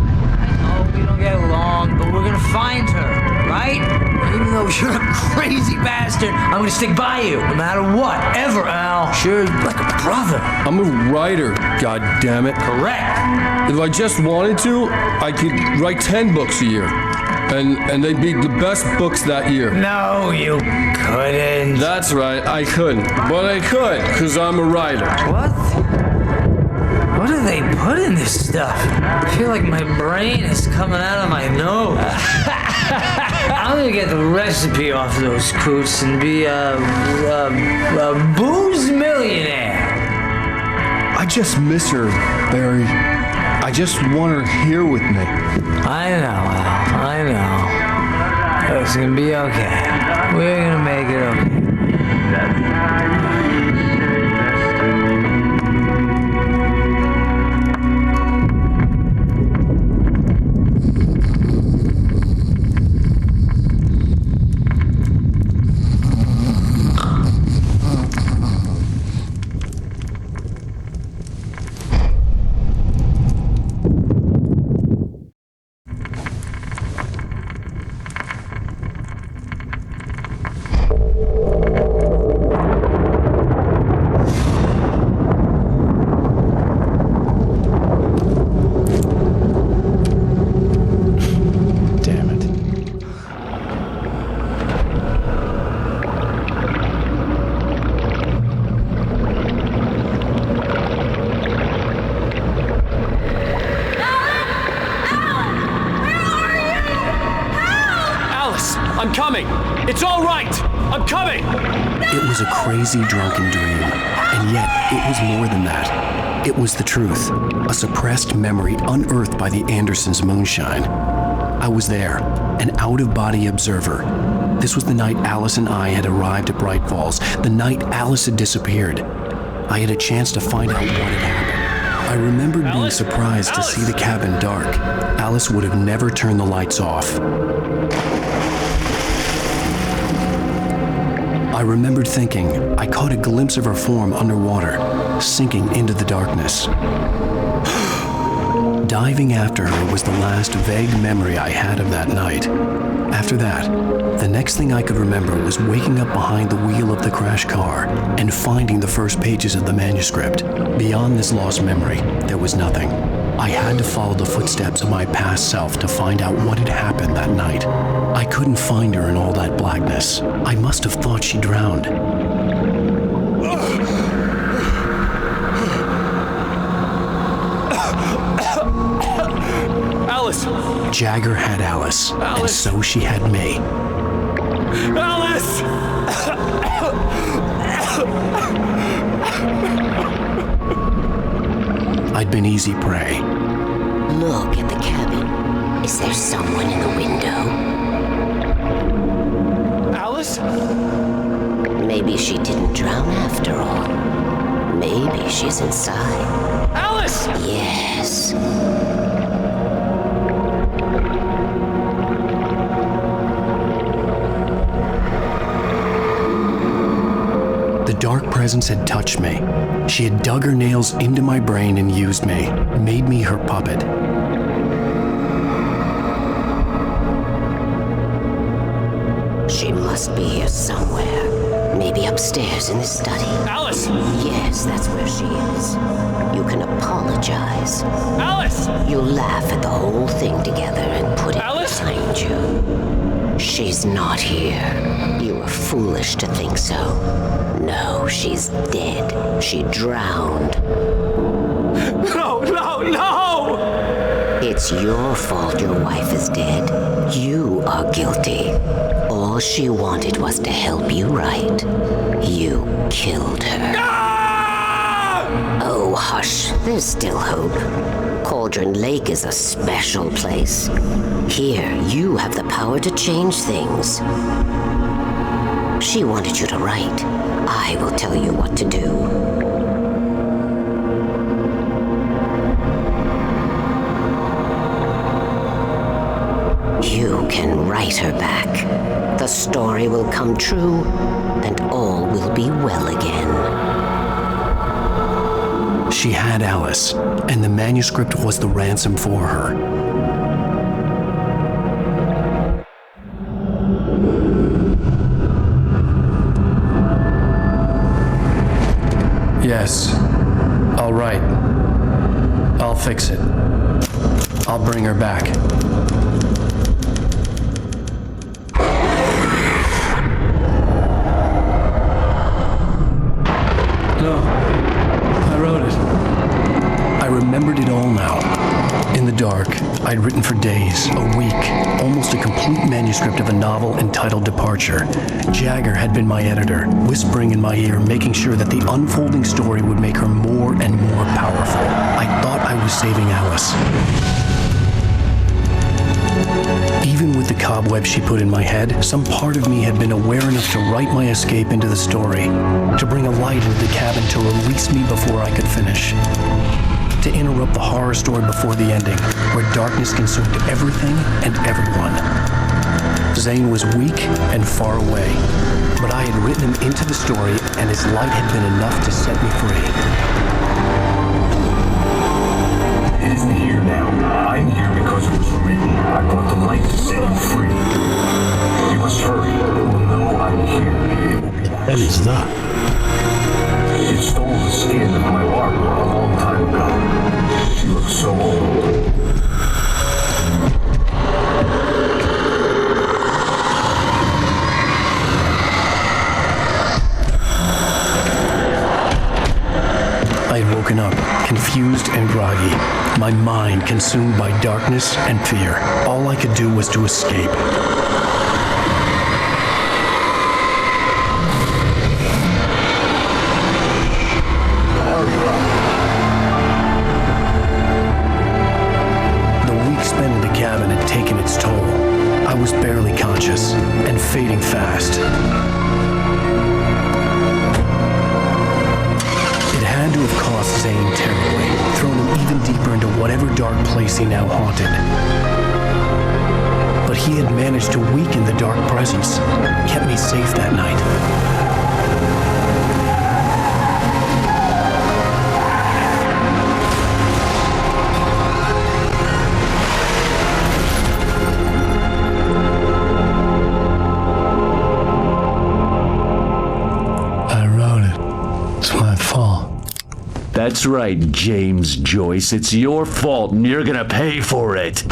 know we don't get along, but we're gonna find her, right? Even though you're a crazy bastard, I'm gonna stick by you, no matter what, ever, Al. Sure, like a brother. I'm a writer, goddammit. Correct. If I just wanted to, I could write 10 books a year. And they'd be the best books that year. No, you couldn't. That's right, I couldn't. But I could, because I'm a writer. What? What do they put in this stuff? I feel like my brain is coming out of my nose. I'm gonna get the recipe off those coots and be a booze millionaire. I just miss her, Barry. I just want her here with me. I know, Al. I know. It's gonna be okay. We're gonna make it okay. I'm coming! It's all right! I'm coming! It was a crazy drunken dream, and yet it was more than that. It was the truth, a suppressed memory unearthed by the Andersons' moonshine. I was there, an out-of-body observer. This was the night Alice and I had arrived at Bright Falls, the night Alice had disappeared. I had a chance to find out what had happened. I remembered being surprised to see the cabin dark. Alice would have never turned the lights off. I remembered thinking I caught a glimpse of her form underwater, sinking into the darkness. Diving after her was the last vague memory I had of that night. After that, the next thing I could remember was waking up behind the wheel of the crash car and finding the first pages of the manuscript. Beyond this lost memory, there was nothing. I had to follow the footsteps of my past self to find out what had happened that night. I couldn't find her in all that blackness. I must have thought she drowned. Alice! Jagger had Alice, and so she had me. Alice! I'd been easy prey. Look at the cabin. Is there someone in the window? Alice? Maybe she didn't drown after all. Maybe she's inside. Alice! Yes. The dark presence had touched me. She had dug her nails into my brain and used me, made me her puppet. She must be here somewhere. Maybe upstairs in the study. Alice! Yes, that's where she is. You can apologize. Alice! You laugh at the whole thing together and put it behind you. She's not here. You were foolish to think so. No, she's dead. She drowned. No, no, no! It's your fault your wife is dead. You are guilty. All she wanted was to help you right. You killed her. Ah! Oh, hush. There's still hope. Cauldron Lake is a special place. Here, you have the power to change things. She wanted you to write. I will tell you what to do. You can write her back. The story will come true, and all will be well again. She had Alice, and the manuscript was the ransom for her. Yes, I'll write. I'll fix it. I'll bring her back. No, I wrote it. I remembered it all now. In the dark, I'd written for days, a week, almost a complete manuscript of a novel entitled Departure. Jagger had been my editor, whispering in my ear, making sure that the unfolding story would make her more and more powerful. I thought I was saving Alice. Even with the cobweb she put in my head, some part of me had been aware enough to write my escape into the story, to bring a light into the cabin to release me before I could finish, to interrupt the horror story before the ending, where darkness consumed everything and everyone. Zane was weak and far away, but I had written him into the story, and his light had been enough to set me free. It isn't here now. I'm here because it was written. I brought the light to set you free. You must hurry. It will know I'm here. What is that? It stole the skin of my armor a long time ago. She looks so old. I had woken up, confused and groggy, my mind consumed by darkness and fear. All I could do was to escape. The week spent in the cabin had taken its toll. I was barely conscious and fading fast. Had to have cost Zane terribly, thrown him even deeper into whatever dark place he now haunted. But he had managed to weaken the dark presence, kept me safe that night. I wrote it. It's my fault. That's right, James Joyce. It's your fault, and you're gonna pay for it.